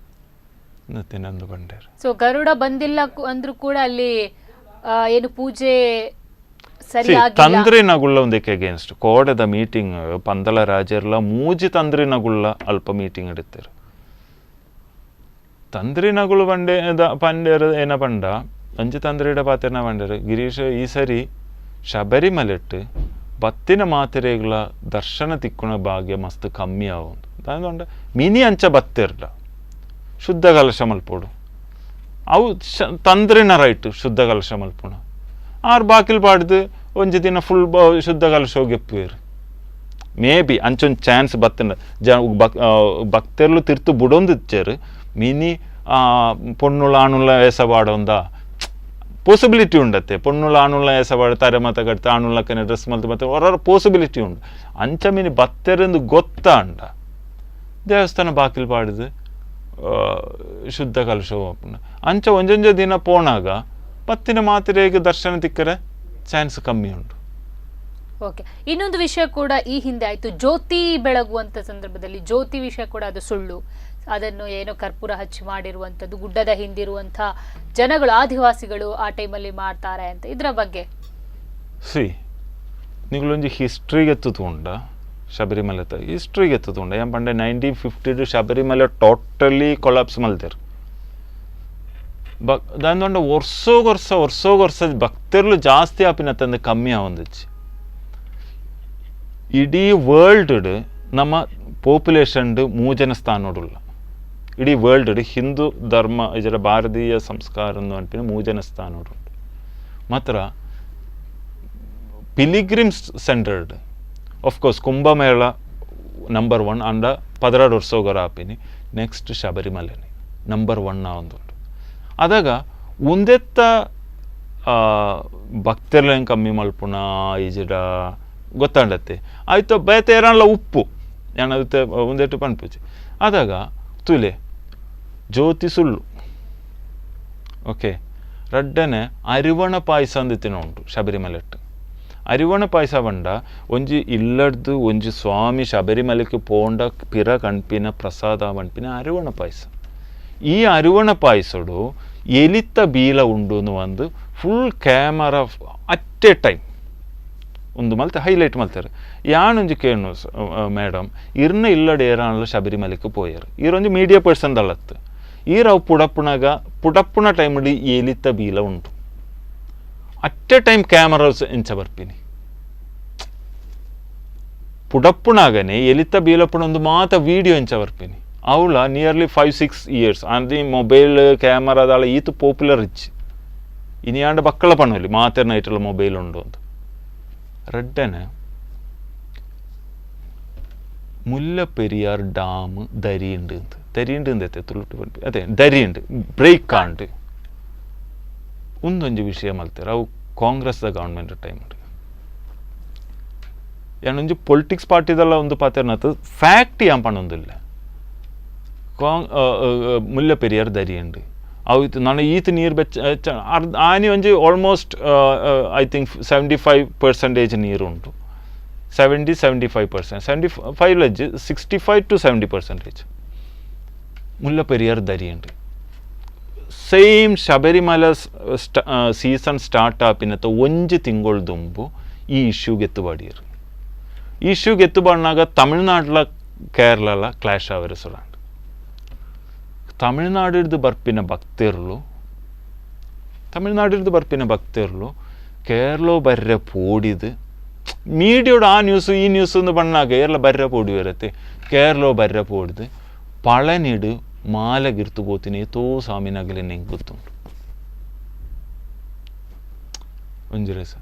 ನಂದು ಬಂಡೇರು. ಸೊ ಗರುಡ ಬಂದಿಲ್ಲ ಅಂದ್ರೂ ಕೂಡ ಅಲ್ಲಿ ಏನು ಪೂಜೆ ಸರಿಯಾಗಿ ತಂದ್ರಿನಗುಳ್ಳ ಒಂದಕ್ಕೆ ಅಗೇನ್ಸ್ಟ್ ಕೋಡದ ಮೀಟಿಂಗ್ ಪಂದಲ ರಾಜರ್ಲ ಮೂಜಿ ತಂದ್ರಿನಗುಳ್ಳ ಅಲ್ಪ ಮೀಟಿಂಗ್ ಇಡುತ್ತಾರೆ. ತಂದ್ರಿನಗುಳು ಪಂಡೇರು ಏನ ಪಂಡ ಅಂಜು ತಂದ್ರಿಡ ಪಾತ್ರನ ಪಂಡರು ಗಿರೀಶ್ ಈ ಸರಿ ಶಬರಿಮಲೆಟ್ಟು ಬತ್ತಿನ ಮಾತ್ರೆಗಳ ದರ್ಶನ ತಿಕ್ಕುನ ಭಾಗ್ಯ ಮಸ್ತ್ ಕಮ್ಮಿ ಆಗುಂದು ಅದುಕೊಂಡ ಮಿನಿ ಅಂಚ ಬತ್ತಿರ್ಲ ಶುದ್ಧ ಕಲಶ ಮಲ್ಪೋಡು ಅವು ತಂದ್ರಿನ ರೈಟ್ ಶುದ್ಧ ಕಲಶ ಮಲ್ಪುಣ ಆರು ಬಾಕಿಲ್ ಪಾಡ್ದು ಒಂಜಿ ದಿನ ಫುಲ್ ಶುದ್ಧ ಕಲಶ ಹೋಗಿ ಎಪ್ಪುವೇರು ಮೇ ಬಿ ಅಂಚೊಂದು ಚಾನ್ಸ್ ಬತ್ತಿನ ಭಕ್ತರ್ಲು ತಿರ್ತು ಬುಡೊಂದು ಇಚ್ಚರು ಮಿನಿ ಪೊಣ್ಣುಳ ಆಣುಳ ಎಸಬಾಡೊಂದ ಪಾಸಿಬಿಲಿಟಿ ಉಂಡತ್ತೆ ಪೊಣ್ಣುಳ ಆಣುಳ ಎಸಬಾಡ ತಾರೆ ಮತ ಕಟ್ತ ಆಣುಳ್ಳಕ್ಕನೆ ಡ್ರೆಸ್ ಮಲ್ತು ಮತ್ತೆ ಹೊರ ಪಾಸಿಬಿಲಿಟಿ ಉಂಡು ಅಂಚ ಮಿನಿ ಬತ್ತೆರೆಂದು ಗೊತ್ತಾ ಅಂಡ ದೇವಸ್ಥಾನ ಬಾಕಿಲ್ ಪಾಡ್ದು ಶುದ್ಧ ಕಲಶ ಓಪನ್ ಅಂಚ ಒಂಜೊಂಜ ದಿನ ಪೋನಾಗ ಪತ್ತಿನ ಮಾತ್ರೆಗೆ ದರ್ಶನ ತಿಕ್ಕರೆ ಚಾನ್ಸ್ ಕಮ್ಮಿ ಉಂಟು. ಓಕೆ, ಇನ್ನೊಂದು ವಿಷಯ ಕೂಡ ಈ ಹಿಂದೆ ಆಯ್ತು, ಜ್ಯೋತಿ ಬೆಳಗುವಂತ ಸಂದರ್ಭದಲ್ಲಿ ಜ್ಯೋತಿ ವಿಷಯ ಕೂಡ ಅದು ಸುಳ್ಳು, ಅದನ್ನು ಏನೋ ಕರ್ಪೂರ ಹಚ್ಚಿ ಮಾಡಿರುವಂಥದ್ದು, ಗುಡ್ಡದ ಹಿಂದಿರುವಂಥ ಜನಗಳು ಆದಿವಾಸಿಗಳು ಆ ಟೈಮಲ್ಲಿ ಮಾಡ್ತಾರೆ ಅಂತ, ಇದರ ಬಗ್ಗೆ ನಿಗಳೊಂದು ಹಿಸ್ಟ್ರಿಗೆ ಎತ್ತುಕೊಂಡ ಶಬರಿಮಲೆ ಹಿಸ್ಟ್ರಿಗೆ ಎತ್ತುಕೊಂಡ ಏನ್ ಪಂಡೆ 1950 ಶಬರಿಮಲೆ ಟೋಟಲಿ ಕೊಲಾಪ್ಸ್ ಮಲ್ತೇರು ದಾಂಡ ವರ್ಷ ಭಕ್ತರ್ಲು ಜಾಸ್ತಿ ಆಪಿನತ್ತಂದು ಕಮ್ಮಿ ಆವಂದಿಚ್ಚಿ ಇಡೀ ವರ್ಲ್ಡ್ ನಮ್ಮ ಪಾಪ್ಯುಲೇಷನ್ ಮೂಜನ ಸ್ಥಾನೋಡುಲ್ಲ ಇಡೀ ವರ್ಲ್ಡ್ ಹಿಂದೂ ಧರ್ಮ ಇದರ ಭಾರತೀಯ ಸಂಸ್ಕಾರ ಅನ್ಪಿನ ಮೂಜನ ಸ್ಥಾನೋಡುಂಟು ಮಾತ್ರ ಪಿಲಿಗ್ರಿಮ್ಸ್ ಸೆಂಟರ್ಡ್ ಆಫ್ಕೋರ್ಸ್ ಕುಂಭಮೇಳ ನಂಬರ್ 1 ಅಂಡ 16 ವರ್ಷೋಗರ ಆಪಿನಿ ನೆಕ್ಸ್ಟ್ ಶಬರಿಮಲೆನಿ ನಂಬರ್ 1 ಒಂದುಂಟು ಅದಾಗ ಒಂದೆತ್ತ ಭಕ್ತರ್ಲ ಹೆಂಗೆ ಕಮ್ಮಿ ಮಲ್ಪುಣ ಈಜಿಡ ಗೊತ್ತಾಂಡತ್ತೆ ಆಯ್ತು ಬೇತೆ ಏರಲ್ಲ ಉಪ್ಪು ಏನತ್ತೆ ಒಂದೆಟ್ಟು ಪನ್ಪುಜಿ ಅದಾಗ ತುಲೆ ಜ್ಯೋತಿ ಸುಳ್ಳು ಓಕೆ ರಡ್ಡನೆ ಅರಿವಣ ಪಾಯಸ ಅಂದಿತ್ತಿನ ಉಂಟು ಶಬರಿಮಲೆಟ್ಟು ಅರಿವಣ ಪಾಯಸ ಬಂಡ ಒಂಜಿ ಇಲ್ಲಡ್ದು ಒಂಜಿ ಸ್ವಾಮಿ ಶಬರಿಮಲೆಗೆ ಪೋಂಡ ಪಿರ ಕಣ್ಪಿನ ಪ್ರಸಾದ ಮಣ್ಪಿನ ಅರಿವಣ ಪಾಯಸ ಈ ಅರಿವಣ ಪಾಯಸಡು ಎಲಿತ್ತ ಬೀಲ ಉಂಡು ಒಂದು full camera at A time ಒಂದು ಮಲ್ತೆ ಹೈಲೈಟ್ ಮಲ್ತಾರೆ ಯಾನೊಂಜಿ ಕೇಳು ಮೇಡಮ್ ಇರ್ನ ಇಲ್ಲಡ ಏರಾನಲ್ಲ ಶಬರಿಮಲೆಗೆ ಪೋಯರು ಈರೊಂದು ಮೀಡಿಯಾ ಪರ್ಸನ್ ದಳತ್ತು ಈರವು ಪುಡಪ್ಪುಣ ಟೈಮಲ್ಲಿ ಎಲಿತ್ತ ಬೀಲ ಉಂಟು ಅಟ್ ಎ ಟೈಮ್ ಕ್ಯಾಮರಾಸ್ ಎಂಚ ಬರ್ಪಿನಿ ಪುಡಪ್ಪುಣಾಗನೆ ಎಲಿತ್ತ ಬೀಲಪ್ಪುಣ ಒಂದು ಮಾತ ವೀಡಿಯೋ ಎಂಚ ಬರ್ಪಿನಿ ಅವಳ ನಿಯರ್ಲಿ 5-6 years ಅಂದ್ರೆ ಮೊಬೈಲ್ ಕ್ಯಾಮರಾದಾಳ ಈತು ಪಾಪ್ಯುಲರ್ ಇಚ್ಚಿ ಇನಿಯಾಂಡ ಬಕ್ಕಳ ಪಣ್ಣಲ್ಲಿ ಮಾತೇರ್ ನೈಟಲ್ಲ ಮೊಬೈಲ್ ಉಂಡು ಅಂತ ರಡ್ಡನೆ ಮುಲ್ಲಪೆರಿಯಾರ್ ಡ್ಯಾಮ್ ದರಿಯುಂಡು ಅಂತ ದರಿಯುಂಡು ಅಂದೈತೆ ತುಳುಟು ಬರ್ಪಿ ಅದೇ ದರಿಯುಂಡು ಬ್ರೇಕ್ ಕಾಂಡು ಒಂದೊಂದು ವಿಷಯ ಮಲ್ತಾರೆ ಅವು ಕಾಂಗ್ರೆಸ್ದ ಗವರ್ಮೆಂಟ್ ಟೈಮ್ ಏನೊಂದು ಪೊಲಿಟಿಕ್ಸ್ ಪಾರ್ಟಿದೆಲ್ಲ ಒಂದು ಪಾತ್ರನತ್ತು ಫ್ಯಾಕ್ಟ್ ಯಾನ್ ಪಣ್ಣೊಂದಿಲ್ಲ ಮುಲ್ಲಪೆರಿಯಾರ್ ದರಿಯುಂಡು ಅವು ನಾನು ಈತ ನೀರು ಬೆಚ್ಚ ಆನಿ ಒಂಜಿ ಆಲ್ಮೋಸ್ಟ್ ಐ ಥಿಂಕ್ 75% ನೀರು ಉಂಟು 70-75%, 75 65 to 70% ಮುಲ್ಲಪೆರಿಯಾರ್ ದರಿಯುಂಡು ಸೇಮ್ ಶಬರಿಮಲ ಸೀಸನ್ ಸ್ಟಾರ್ಟ್ ಆಪಿನತ್ತ ಒಂಜಿ ತಿಂಗಳು ದುಂಬು ಈ ಇಶ್ಯೂಗೆ ಎತ್ತುಬಾಡಿಯರು ಈ ಇಶ್ಯೂಗೆ ಎತ್ತುಬಾಡಿನಾಗ ತಮಿಳ್ನಾಡ್ಲ ಕೇರಳ ಕ್ಲಾಶ್ ಆವರೆ ಸುಲಾಂಡ್ ತಮಿಳ್ನಾಡಿರ್ದು ಬರ್ಪಿನ ಭಕ್ತರ್ಲು ಕೇರಳ ಬರ್ರೆ ಪೋಡಿದು ಮೀಡಿಯೋಡು ಆ ನ್ಯೂಸು ಈ ನ್ಯೂಸ್ ಒಂದು ಬಣ್ಣಾಗ ಎಲ್ಲ ಬರ್ರೆ ಪೋಡಿ ಬರತ್ತೆ ಕೇರಳ ಬರ್ರೆ ಪೋಡಿದು ಪಳನಿಡು ಮಾಲಗಿರ್ತು ಬೋತೀನಿ ಏತೋ ಸ್ವಾಮಿನಾಗಲೇ ನೆಂಗೆ ಗೊತ್ತುಂಟು ಒಂಜಿರಸ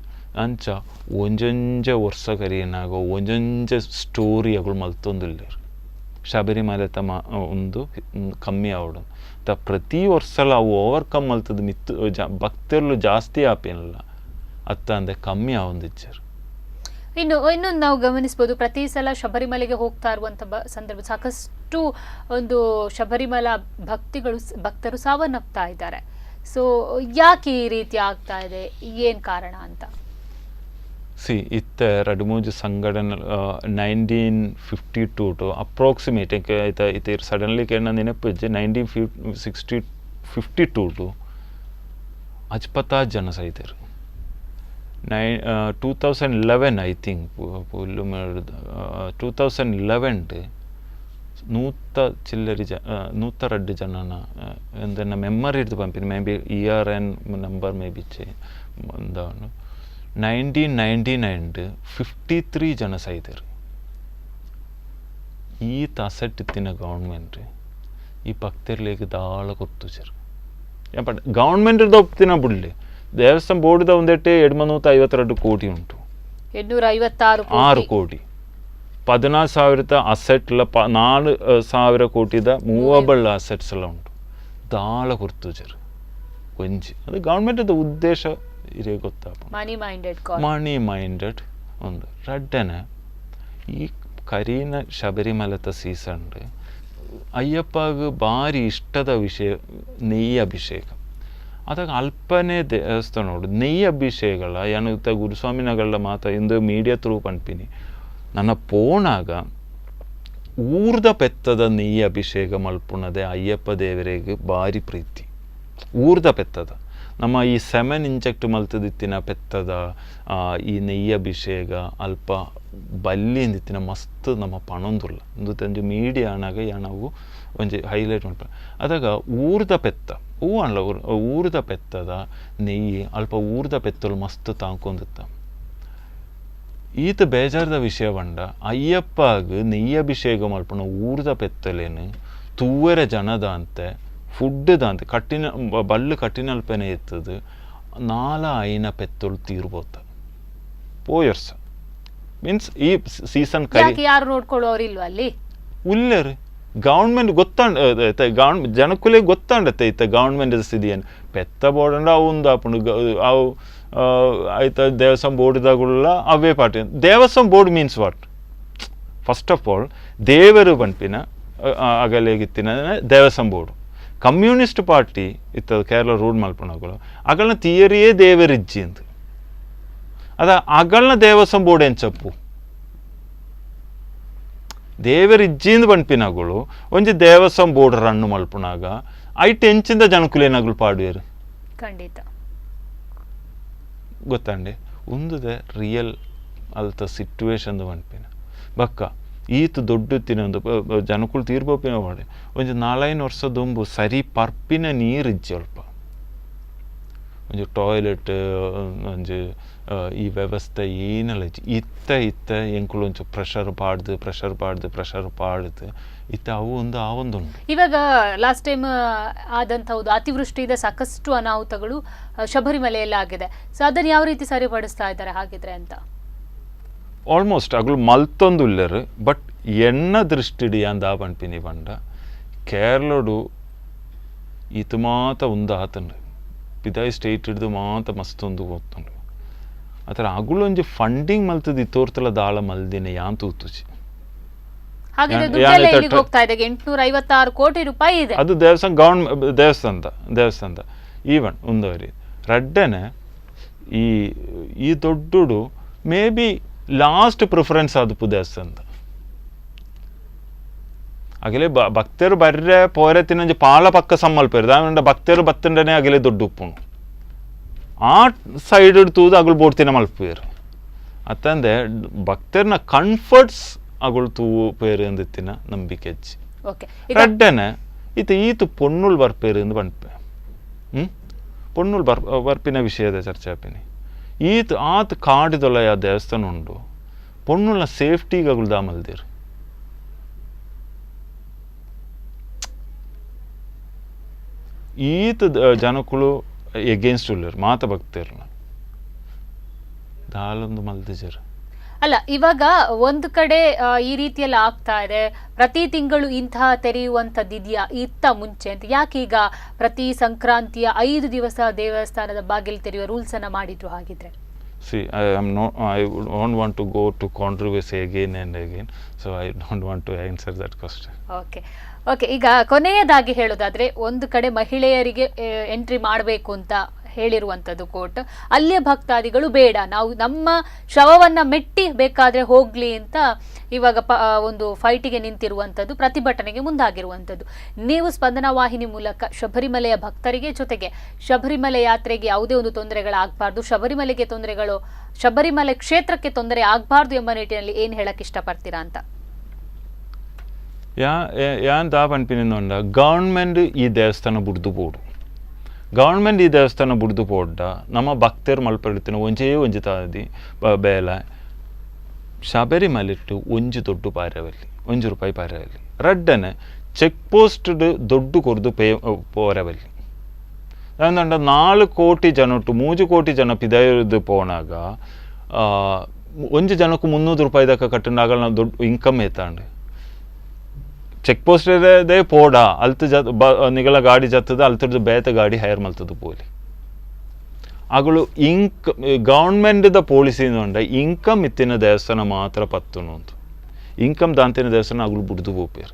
ಅಂಚ ಒಂಜೊಂಜ ವರ್ಷ ಕರಿಯನಾಗ ಒಂಜೊಂಜ ಸ್ಟೋರಿಗಳು ಮಲ್ತೊಂದಿಲ್ಲ ಶಬರಿಮಲೆ ಒಂದು ಕಮ್ಮಿ ಆವಡು ಪ್ರತಿ ವರ್ಷಲ ಅವು ಓವರ್ಕಮ್ ಮಲ್ತದ ಮಿತ್ತು ಭಕ್ತರ್ಲು ಜಾಸ್ತಿ ಆಪೇನಲ್ಲ ಅತ್ತ ಅಂದ್ರೆ ಕಮ್ಮಿ ಆವೊಂದಿಚ್ಚರು. ಇನ್ನೊಂದು ನಾವು ಗಮನಿಸ್ಬೋದು, ಪ್ರತಿ ಸಲ ಶಬರಿಮಲೆಗೆ ಹೋಗ್ತಾ ಇರುವಂಥ ಸಂದರ್ಭ ಸಾಕಷ್ಟು ಒಂದು ಶಬರಿಮಲ ಭಕ್ತರು ಸಾವನ್ನಪ್ತಾ ಇದ್ದಾರೆ. ಸೊ ಯಾಕೆ ಈ ರೀತಿ ಆಗ್ತಾ ಇದೆ, ಏನು ಕಾರಣ ಅಂತ? ಇತ್ತ ಎರಡು ಮೂಜು ಸಂಘಟನೆ 1952 ಟು ಅಪ್ರಾಕ್ಸಿಮೇಟ್ ಇತ್ತ ಸಡನ್ಲಿ ಕೇಳ ನೆನಪಿಜ್ಜೆ 1952 ಟು 50 ಜನ ಸೈತರು. 2011 ಐ ಥಿಂಕ್ 2011 102 ಜನನ ಎಂದನ್ನ ಮೆಮ್ಮರಿ ಹಿಡಿದು ಪಂಪಿನಿ may be year and number may be ಒಂದಾನು 1999 53 ಜನ ಸೈದರು. ಈತ ಅಸೆಟ್ ಇತ್ತಿನ ಗೌರ್ಮೆಂಟ್ ಈ ಪಕ್ತಿರ್ಲಿಕ್ಕೆ ದಾಳ ಗೊತ್ತು ಸರ್ ಬಟ್ ಗೌರ್ಮೆಂಟ್ದ ಒಪ್ತಿನ ಬಿಡ್ಲಿ ದೇವಸ್ಥಾನ ಬೋರ್ಡ್ದ ಒಂದೆಟ್ಟೆ 252 ಕೋಟಿ ಉಂಟು. 856 ಕೋಟಿ 14,000 ಅಸೆಟ್ಲ 4,000 ಕೋಟಿದ ಮೂವಬಲ್ ಅಸೆಟ್ಸ್ ಎಲ್ಲ ಉಂಟು. ದಾಳ ಕೊಡ್ತು ಸರ್ ಕೊಂಚಿ ಅದು ಗೌರ್ಮೆಂಟ್ದ ಉದ್ದೇಶ ಇರೇ ಗೊತ್ತಾಪ ಮನಿ ಮೈಂಡೆಡ್ ಒಂದು ರಡ್ಡನೆ ಈ ಕರೀನ ಶಬರಿಮಲತ ಸೀಸನ್ ಅಯ್ಯಪ್ಪಗೆ ಭಾರಿ ಇಷ್ಟದ ವಿಷಯ ನೆಯ್ಯಿ ಅಭಿಷೇಕ. ಅದಾಗ ಅಲ್ಪನೇ ದೇವಸ್ಥಾನ ನೋಡು ನೆಯ್ಯಿ ಅಭಿಷೇಕಗಳ ಏನುತ್ತ ಗುರುಸ್ವಾಮಿನಗಳ ಮಾತ ಇಂದು ಮೀಡಿಯಾ ಥ್ರೂ ಪಂಪಿನಿ ನನ್ನ ಪೋಣಾಗ ಊರ್ದ ಪೆತ್ತದ ನೆಯ್ಯಿ ಅಭಿಷೇಕ ಮಲ್ಪುಣದೆ ಅಯ್ಯಪ್ಪ ದೇವರಿಗೆ ಭಾರಿ ಪ್ರೀತಿ. ಊರ್ದ ಪೆತ್ತದ ನಮ್ಮ ಈ 7 ಇಂಜೆಕ್ಟ್ ಮಲ್ತದಿತ್ತಿನ ಪೆತ್ತದ ಈ ನೆಯ್ಯಿ ಅಭಿಷೇಕ ಅಲ್ಪ ಬಲ್ಲಿಂದಿತ್ತಿನ ಮಸ್ತ್ ನಮ್ಮ ಪಣೊಂದುಲ್ಲ ಒಂದು ತಂಜು ಮೀಡಿಯಾ ಆನಾಗ ನಾವು ಒಂಜಿ ಹೈಲೈಟ್ ಮಾಡ್ಪ ಅದಾಗ ಊರ್ದ ಪೆತ್ತ ಅಲ್ಲ ಊರ್ದ ಪೆತ್ತದ ನೆಯ್ಯಿ ಅಲ್ಪ ಊರ್ದ ಪೆತ್ತಲು ಮಸ್ತ್ ತಾಂಕೊಂದಿತ್ತ. ಈತ ಬೇಜಾರದ ವಿಷಯ ಬಂಡ ಅಯ್ಯಪ್ಪಗೆ ನೆಯ್ಯಿ ಅಭಿಷೇಕ ಮಲ್ಪಣ ಊರ್ದ ಪೆತ್ತಲೇನು ತೂವರೆ ಜನದ ಅಂತೆ ಫುಡ್ದ ಅಂತೆ ಕಟ್ಟಿನ ಬಳ್ಳು ಕಟ್ಟಿನಲ್ಪನೆ ಎತ್ತದು 4 ಪೆತ್ತಲು ತೀರ್ಬೋತ ಪೋಯರ್ಸ ಮೀನ್ಸ್ ಈ ಸೀಸನ್ ಯಾರು ನೋಡ್ಕೊಳ್ಳೋರಿಲ್ವ ಅಲ್ಲಿ ಉಲ್ಲರು ಗೌರ್ಮೆಂಟ್ ಗೊತ್ತಾಂಡ ಜನಕ್ಕುಲೇ ಗೊತ್ತಾಂಡತ್ತೆ ಇತ್ತ ಗೌರ್ಮೆಂಟ್ ಸ್ಥಿತಿಯನ್ನು ಪೆತ್ತ ಬೋರ್ಡ್ ಅವಂದು ಅಪ್ಪು ಅವು ಆಯ್ತಾ ದೇವಸ್ಥಾನ ಬೋರ್ಡ್ದಾಗುಲ್ಲ ಅವೇ ಪಾರ್ಟಿ. ದೇವಸ್ಥಾನ board means what first of all ದೇವರು ಪಂಪಿನ ಅಗಲೇಗಿತ್ತಿನ ದೇವಸ್ಥಾನ ಬೋರ್ಡು. ಕಮ್ಯುನಿಸ್ಟ್ ಪಾರ್ಟಿ ಇತ್ತ ಕೇರಳ ರೂಲ್ ಮಲ್ಪಣಗಳು ಅಗಳನ್ನ ತಿಯರಿಯೇ ದೇವರಿಜ್ಜಿ ಅಂತ ಅದ ಅಗಳನ್ನ ದೇವಸ್ಥಾನ ಬೋರ್ಡ್ ಎಂಚಪ್ಪು ದೇವರಿಜ್ಜಿಂದ ಪಂಪಿನಗಳು ಒಂಜಿ ದೇವಸ್ಥಾನ ಬೋರ್ಡ್ ರನ್ನು ಮಲ್ಪುನಾಗ ಐಟ್ ಎಂಚಿಂದ ಜನಕುಲೇನಗಳು ಪಾಡುವೇರು ಖಂಡಿತ ಗೊತ್ತಂಡೆ ಒಂದುದೆ ರಿಯಲ್ ಅಲ್ತ ಸಿಟ್ಯುವೇಶನ್ ಪಂಪಿನ ಬಕ್ಕ ಈತು ದೊಡ್ಡತ್ತಿನ ಒಂದು ಜನಕುಲು ತೀರ್ಬೋಪಿನ ಮಾಡಿ ಒಂಜಿ 4 ವರ್ಷದೊಂಬು ಸರಿ ಪರ್ಪಿನ ನೀರಿಜ್ಜಿ ಅಲ್ಪ ಒಂಜಿ ಟಾಯ್ಲೆಟ್ ಒಂಜಿ ಈ ವ್ಯವಸ್ಥೆ ಏನಲ್ಲ ಇತ್ತ ಎಂಕುಲು ಒಂಚು ಪ್ರೆಷರ್ ಪಾಡ್ದು ಇತ್ತ ಅವು ಒಂದು ಆ ಒಂದು ಉಂಟು. ಇವಾಗ ಲಾಸ್ಟ್ ಟೈಮ್ ಆದಂಥದ್ದು ಅತಿವೃಷ್ಟಿಯಿಂದ ಸಾಕಷ್ಟು ಅನಾಹುತಗಳು ಶಬರಿಮಲೆಯಲ್ಲಿ ಆಗಿದೆ. ಸೊ ಅದನ್ನು ಯಾವ ರೀತಿ ಸರಿಪಡಿಸ್ತಾ ಇದ್ದಾರೆ ಹಾಗಿದ್ರೆ ಅಂತ ಆಲ್ಮೋಸ್ಟ್ ಅಗಳು ಮಲ್ತೊಂದು ಇಲ್ಲರು ಬಟ್ ಎಣ್ಣ ದೃಷ್ಟಿಡಿ ಅಂದ ಪಂಪಿನಿ ಬಂಡ ಕೇರಳಡು ಈತ ಮಾತ ಒಂದು ಆತಂಡು ಪಿದಾಯಿ ಸ್ಟೇಟ್ ಹಿಡಿದು ಮಾತ ಮಸ್ತೊಂದು ಗೊತ್ತುಂಡು ಆ ಥರ ಅಗುಳೊಂಜಿ ಫಂಡಿಂಗ್ ಮಲ್ತದ್ದು ತೋರ್ತಲ ದಾಳ ಮಲ್ದಿನ ಯಾನ್ ತೂತುಚಿ ಹೋಗ್ತಾ ಇದೆ 856 ಕೋಟಿ ರೂಪಾಯಿ ಇದೆ. ಅದು ದೇವಸ್ಥಾನದ ಈವನ್ ಒಂದವರಿ ರಡ್ಡನೆ ಈ ದೊಡ್ಡಡು ಮೇ ಬಿ ಲಾಸ್ಟ್ ಪ್ರಿಫರೆನ್ಸ್ ಆದಪ್ಪು ದೇವಸ್ಥಾನದ ಅಗಲೇ ಭಕ್ತರು ಬರ್ರೆ ಪೋರೆ ತಿನ್ನಂಜಿ ಪಾಲ ಪಕ್ಕ ಸಮ್ಮಲ್ಪೇರು ದಾಂಡ ಭಕ್ತರು ಬತ್ತಂಡನೆ ಅಗಲೇ ದೊಡ್ಡ ಉಪ್ಪುಣು ಆ ಸೈಡ್ ತೂದು ಅಗಳು ಬೋಡ್ತಿನ ಮಲ್ಪೇರು ಅತ್ತಂದೆ ಭಕ್ತರ್ನ ಕಂಫರ್ಟ್ಸ್ ಅಗಳು ತೂವು ಪೇರು ಅಂದಿತ್ತಿನ ನಂಬಿಕೆ ಹೆಚ್ಚಿ ರಡ್ಡನೆ ಈತು ಪೊನ್ನುಲ್ ಬರ್ಪೇರು ಎಂದು ಬಂಡ್ಪೆ ಪೊನ್ನುಲ್ ಬರ್ಪಿನ ವಿಷಯದ ಚರ್ಚೆ ಆಪಿನಿ ಈತ ಆತ ಕಾಡಿದೊಳ ಯಾವ ದೇವಸ್ಥಾನ ಉಂಡು ಪೊನ್ನುಲ್ನ ಸೇಫ್ಟಿಗೆ ಅಗಳು ದಾಮಲ್ದಿರು ಈತ ಜನಕುಲು ಎಗೇನ್ಸ್ಟ್ ಉಳ್ಳರು ಮಾತ ಭಕ್ತರ್ನ ದಾಲೊಂದು ಮಲ್ದಿಜರು ಅಲ್ಲ ಇವಾಗ ಒಂದು ಕಡೆ ಈ ರೀತಿಯೆಲ್ಲ ಆಗ್ತಾ ಇದೆ. ಪ್ರತಿ ತಿಂಗಳು ಇಂತಹ ತೆರೆಯುವಂಥದ್ದಿದೆಯಾ ಇತ್ತ ಮುಂಚೆ ಅಂತ? ಯಾಕೀಗ ಪ್ರತಿ ಸಂಕ್ರಾಂತಿಯ 5 ದಿವಸ ದೇವಸ್ಥಾನದ ಬಾಗಿಲು ತೆರೆಯುವ ರೂಲ್ಸ್ ಅನ್ನ ಮಾಡಿದ್ರು ಹಾಗಿದ್ರೆ? See, I don't want to go to controversy again and again, so I don't want to answer that question. Okay ಈಗ ಕೊನೆಯದಾಗಿ ಹೇಳೋದಾದ್ರೆ ಒಂದು ಕಡೆ ಮಹಿಳೆಯರಿಗೆ ಎಂಟ್ರಿ ಮಾಡಬೇಕು ಅಂತ ಹೇಳಿರುವಂಥದ್ದು ಕೋರ್ಟ್. ಅಲ್ಲಿಯ ಭಕ್ತಾದಿಗಳು ಬೇಡ, ನಾವು ನಮ್ಮ ಶವವನ್ನ ಮೆಟ್ಟಿ ಬೇಕಾದ್ರೆ ಹೋಗ್ಲಿ ಅಂತ ಇವಾಗ ಒಂದು ಫೈಟಿಗೆ ನಿಂತಿರುವಂಥದ್ದು, ಪ್ರತಿಭಟನೆಗೆ ಮುಂದಾಗಿರುವಂಥದ್ದು. ನೀವು ಸ್ಪಂದನ ವಾಹಿನಿ ಮೂಲಕ ಶಬರಿಮಲೆಯ ಭಕ್ತರಿಗೆ ಜೊತೆಗೆ ಶಬರಿಮಲೆ ಯಾತ್ರೆಗೆ ಯಾವುದೇ ಒಂದು ತೊಂದರೆಗಳಾಗಬಾರ್ದು, ಶಬರಿಮಲೆ ಕ್ಷೇತ್ರಕ್ಕೆ ತೊಂದರೆ ಆಗಬಾರ್ದು ಎಂಬ ನಿಟ್ಟಿನಲ್ಲಿ ಏನ್ ಹೇಳಕ್ ಇಷ್ಟಪಡ್ತೀರಾ ಅಂತ? ಯಾನ್ ತಾ ಪನ್ಪಿನಿಂದ ಗವರ್ಮೆಂಟ್ ಈ ದೇವಸ್ಥಾನ ಬುಡ್ದು ಪೋಡು, ಗವರ್ಮೆಂಟ್ ಈ ದೇವಸ್ಥಾನ ಬುಡ್ದು ಪೋಡ್ಡ ನಮ್ಮ ಭಕ್ತರು ಮಲ್ಪಡ್ತಿನ ಒಂಜೇ ತಾದಿ ಬೇಲ ಶಬರಿಮಲೆಟ್ಟು ಒಂಜಿ ದೊಡ್ಡ ಪಾರವಲ್ಲಿ ₹1 ಪಾರವಲ್ಲಿ ರಡ್ಡನೆ ಚೆಕ್ ಪೋಸ್ಟ್ ದೊಡ್ಡ ಕೊರ್ದು ಪೋರವಲ್ಲಿ ಅಂದಂಡ 4 ಕೋಟಿ ಜನ ಒಟ್ಟು 3 ಕೋಟಿ ಜನ ಪಿದಾಯದು ಪೋನಾಗ ಒಂಜಿ ಜನಕ್ಕೂ ₹300 ದಾಕ ಕಟ್ಟಂಡಾಗ ನಾವು ದೊಡ್ಡ ಇನ್ಕಮ್ ಏತಾಂಡು ಚೆಕ್ ಪೋಸ್ಟ್ ಪೋಡ ಅಲ್ತು ನಿಗಲ ಗಾಡಿ ಜತ್ತದ ಅಲ್ತದ್ದು ಬೇತ ಗಾಡಿ ಹೈರ್ ಮಲ್ತದ್ದು ಪೋಲಿ ಅಗಳು ಗವರ್ಮೆಂಟ್ದ ಪಾಲಿಸಿ ಇನ್ಕಮ್ ಇತ್ತಿನ ದೇವಸ್ಥಾನ ಮಾತ್ರ ಪತ್ತುನು ಅಂತ ಇನ್ಕಮ್ ದಾಂತಿನ ದೇವಸ್ಥಾನ ಅಗಳು ಬಿಡ್ದು ಹೋಗ್ಯಾರ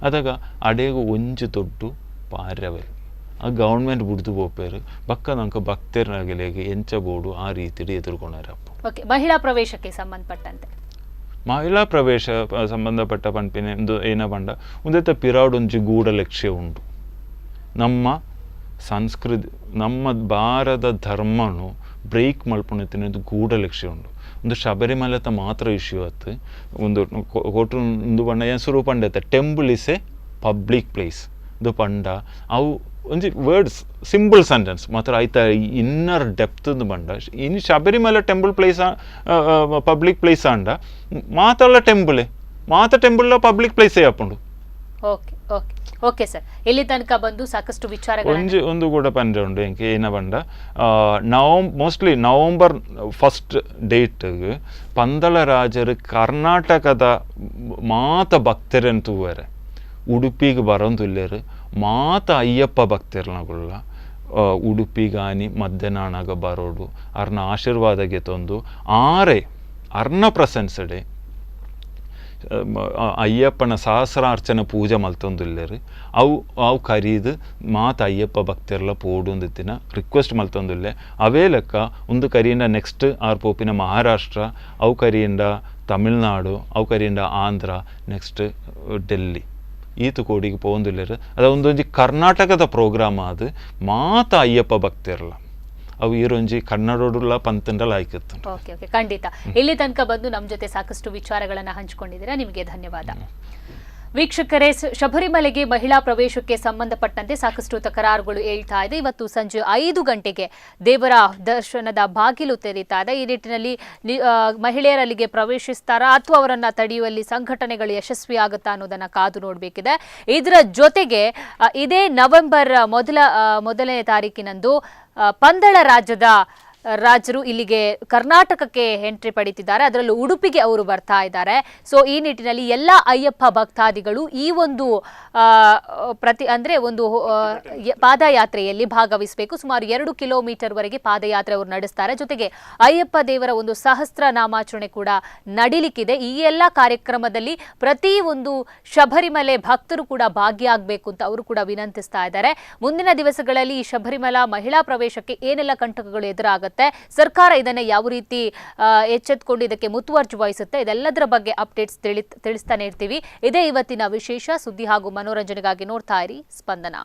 ಅದಾಗ ಅಡೇಗು ಒಂಜು ದೊಡ್ಡ ಪಾರ್ಯವಲ್ಲಿ ಆ ಗವರ್ಮೆಂಟ್ ಬಿಡ್ದು ಹೋಗ್ಯಾರು ಬಕ್ಕ ನಂಗೆ ಭಕ್ತರಾಗಲಿಗೆ ಎಂಚ ಬೋಡು ಆ ರೀತಿ ಎದುರ್ಕೊಂಡಾರಪ್ಪ. ಓಕೆ, ಮಹಿಳಾ ಪ್ರವೇಶಕ್ಕೆ ಸಂಬಂಧಪಟ್ಟಂತೆ ಮಹಿಳಾ ಪ್ರವೇಶ ಸಂಬಂಧಪಟ್ಟ ಪಂಪಿನ ಏನ ಬಂಡ ಒಂದೇ ಪಿರಾಡೊಂಜಿ ಗೂಢ ಲಕ್ಷ್ಯ ಉಂಟು. ನಮ್ಮ ಸಂಸ್ಕೃತಿ ನಮ್ಮ ಭಾರತ ಧರ್ಮನು ಬ್ರೇಕ್ ಮಲ್ಪುಣತಿನದು ಗೂಢ ಲಕ್ಷ್ಯ ಉಂಟು. ಒಂದು ಶಬರಿಮಲೆತ ಮಾತ್ರ ಇಶ್ಯೂ ಆಯ್ತು ಒಂದು ಕೊಟ್ಟು ಒಂದು ಬಣ್ಣ ಏನು ಶುರು ಪಂಡೈತೆ temple is a public place ಇದು ಪಂಡ ಅವು ಒಂಜಿ ವರ್ಡ್ಸ್ ಸಿಂಪಲ್ ಸೆಂಟೆನ್ಸ್ ಮಾತ್ರ ಆಯ್ತಾ ಇನ್ನರ್ ಡೆಪ್ತ್ ಬಂಡ ಇನ್ನು Sabarimala temple place public place ಅಂಡ ಮಾತಲ್ಲ ಟೆಂಪಲ್ ಟೆಂಪಲ್ ಪಬ್ಲಿಕ್ ಪ್ಲೇಸೇ ಅಪ್ಪುಂಡು. ಓಕೆ ಓಕೆ ಓಕೆ ಸರ್, ಇಲ್ಲಿ ತನಕ ಬಂದು ಸಾಕಷ್ಟು ವಿಚಾರಗಳು ಒಂದು ಕೂಡ ಪಂಡ ಉಂಡು ಎಂಕೆ ಏನ ಬಂಡ ಮೋಸ್ಟ್ಲಿ ನವಂಬರ್ 1st ಡೇಟ್ಗೆ ಪಂದಳ ರಾಜರು ಕರ್ನಾಟಕದ ಮಾತ ಭಕ್ತರನ್ನು ತೂವರೆ ಉಡುಪಿಗೆ ಬರೋದಿಲ್ಲರು ಮಾತ ಅಯ್ಯಪ್ಪ ಭಕ್ತರ್ನಗುಳ್ಳ ಉಡುಪಿಗಾನಿ ಮಧ್ಯಾಹ್ನಾಗ ಬರೋಡು ಅರ್ನ ಆಶೀರ್ವಾದಗೆ ತಂದು ಅರ್ನ ಪ್ರೆಸೆನ್ಸ್ಡೆ ಅಯ್ಯಪ್ಪನ ಸಹಸ್ರಾರ್ಚನೆ ಪೂಜೆ ಮಲ್ತೊಂದುಲ್ಲೇರು ಅವು ಕರೀದು ಮಾತ ಅಯ್ಯಪ್ಪ ಭಕ್ತರೆಲ್ಲ ಪೋಡುಂದಿತ್ತಿನ ರಿಕ್ವೆಸ್ಟ್ ಮಲ್ತೊಂದುಲ್ಲೆ ಅವೇ ಲೆಕ್ಕ ಒಂದು ಕರಿಯಿಂದ ನೆಕ್ಸ್ಟ್ ಆರ್ ಪೋಪಿನ ಮಹಾರಾಷ್ಟ್ರ ಅವು ಕರಿಯಿಂದ ತಮಿಳ್ನಾಡು ಅವು ಕರಿಯಿಂದ ಆಂಧ್ರ ನೆಕ್ಸ್ಟ್ ಡೆಲ್ಲಿ ಈತು ಕೋಡಿಗೆ ಪೋಂದುಲ್ಲೇರು ಅದ ಒಂದೊಂಜಿ ಕರ್ನಾಟಕದ ಪ್ರೋಗ್ರಾಮ್ ಅದು ಮಾತ ಅಯ್ಯಪ್ಪ ಭಕ್ತರಲ್ಲ ಅವು ಈರೊಂಜಿ ಕನ್ನಡೋಡುಲ್ಲ ಪಂತಂಡಲ್ಲ ಆಯ್ಕಿತ್ತು. ಓಕೆ ಓಕೆ, ಖಂಡಿತ ಇಲ್ಲಿ ತನಕ ಬಂದು ನಮ್ಮ ಜೊತೆ ಸಾಕಷ್ಟು ವಿಚಾರಗಳನ್ನು ಹಂಚಿಕೊಂಡಿದ್ದೀರಾ, ನಿಮಗೆ ಧನ್ಯವಾದ. ವೀಕ್ಷಕರೇ, ಶಬರಿಮಲೆಗೆ ಮಹಿಳಾ ಪ್ರವೇಶಕ್ಕೆ ಸಂಬಂಧಪಟ್ಟಂತೆ ಸಾಕಷ್ಟು ತಕರಾರುಗಳು ಏಳ್ತಾ ಇದೆ. ಇವತ್ತು ಸಂಜೆ 5 ಗಂಟೆಗೆ ದೇವರ ದರ್ಶನದ ಬಾಗಿಲು ತೆರೀತಾ ಇದೆ. ಈ ನಿಟ್ಟಿನಲ್ಲಿ ಮಹಿಳೆಯರಲ್ಲಿಗೆ ಪ್ರವೇಶಿಸ್ತಾರಾ ಅಥವಾ ಅವರನ್ನ ತಡೆಯುವಲ್ಲಿ ಸಂಘಟನೆಗಳು ಯಶಸ್ವಿಯಾಗುತ್ತಾ ಅನ್ನೋದನ್ನ ಕಾದು ನೋಡಬೇಕಿದೆ. ಇದರ ಜೊತೆಗೆ ಇದೇ ನವೆಂಬರ್ ಮೊದಲನೇ ತಾರೀಕಿನಂದು ಪಂದಳ ರಾಜರು ಇಲ್ಲಿಗೆ ಕರ್ನಾಟಕಕ್ಕೆ ಎಂಟ್ರಿ ಪಡಿತಿದ್ದಾರೆ, ಅದರಲ್ಲೂ ಉಡುಪಿಗೆ ಅವರು ಬರ್ತಾ ಇದ್ದಾರೆ. ಸೊ ಈ ನಿಟ್ಟಿನಲ್ಲಿ ಎಲ್ಲ ಅಯ್ಯಪ್ಪ ಭಕ್ತಾದಿಗಳು ಈ ಒಂದು ಒಂದು ಪಾದಯಾತ್ರೆಯಲ್ಲಿ ಭಾಗವಹಿಸಬೇಕು. ಸುಮಾರು 2 ಕಿಲೋಮೀಟರ್ ವರೆಗೆ ಪಾದಯಾತ್ರೆ ಅವರು ನಡೆಸ್ತಾರೆ. ಜೊತೆಗೆ ಅಯ್ಯಪ್ಪ ದೇವರ ಒಂದು ಸಹಸ್ರ ನಾಮಾಚರಣೆ ಕೂಡ ನಡಿಲಿಕ್ಕಿದೆ. ಈ ಎಲ್ಲ ಕಾರ್ಯಕ್ರಮದಲ್ಲಿ ಪ್ರತಿ ಒಂದು ಶಬರಿಮಲೆ ಭಕ್ತರು ಕೂಡ ಭಾಗಿಯಾಗಬೇಕು ಅಂತ ಅವರು ಕೂಡ ವಿನಂತಿಸ್ತಾ ಇದ್ದಾರೆ. ಮುಂದಿನ ದಿವಸಗಳಲ್ಲಿ ಈ ಶಬರಿಮಲಾ ಮಹಿಳಾ ಪ್ರವೇಶಕ್ಕೆ ಏನೆಲ್ಲ ಕಂಟಕಗಳು ಎದುರಾಗುತ್ತೆ, ಸರ್ಕಾರ ಇದನ್ನ ಯಾವ ರೀತಿ ಎಚ್ಚೆತ್ತುಕೊಂಡು ಇದಕ್ಕೆ ಮುತುವರ್ಜಿ ವಹಿಸುತ್ತೆ, ಇದೆಲ್ಲದರ ಬಗ್ಗೆ ಅಪ್ಡೇಟ್ಸ್ ತಿಳಿಸ್ತಾನೆ ಇರ್ತೀವಿ. ಇದೇ ಇವತ್ತಿನ ವಿಶೇಷ ಸುದ್ದಿ ಹಾಗೂ ಮನೋರಂಜನೆಗಾಗಿ ನೋಡ್ತಾ ಇರಿ ಸ್ಪಂದನ.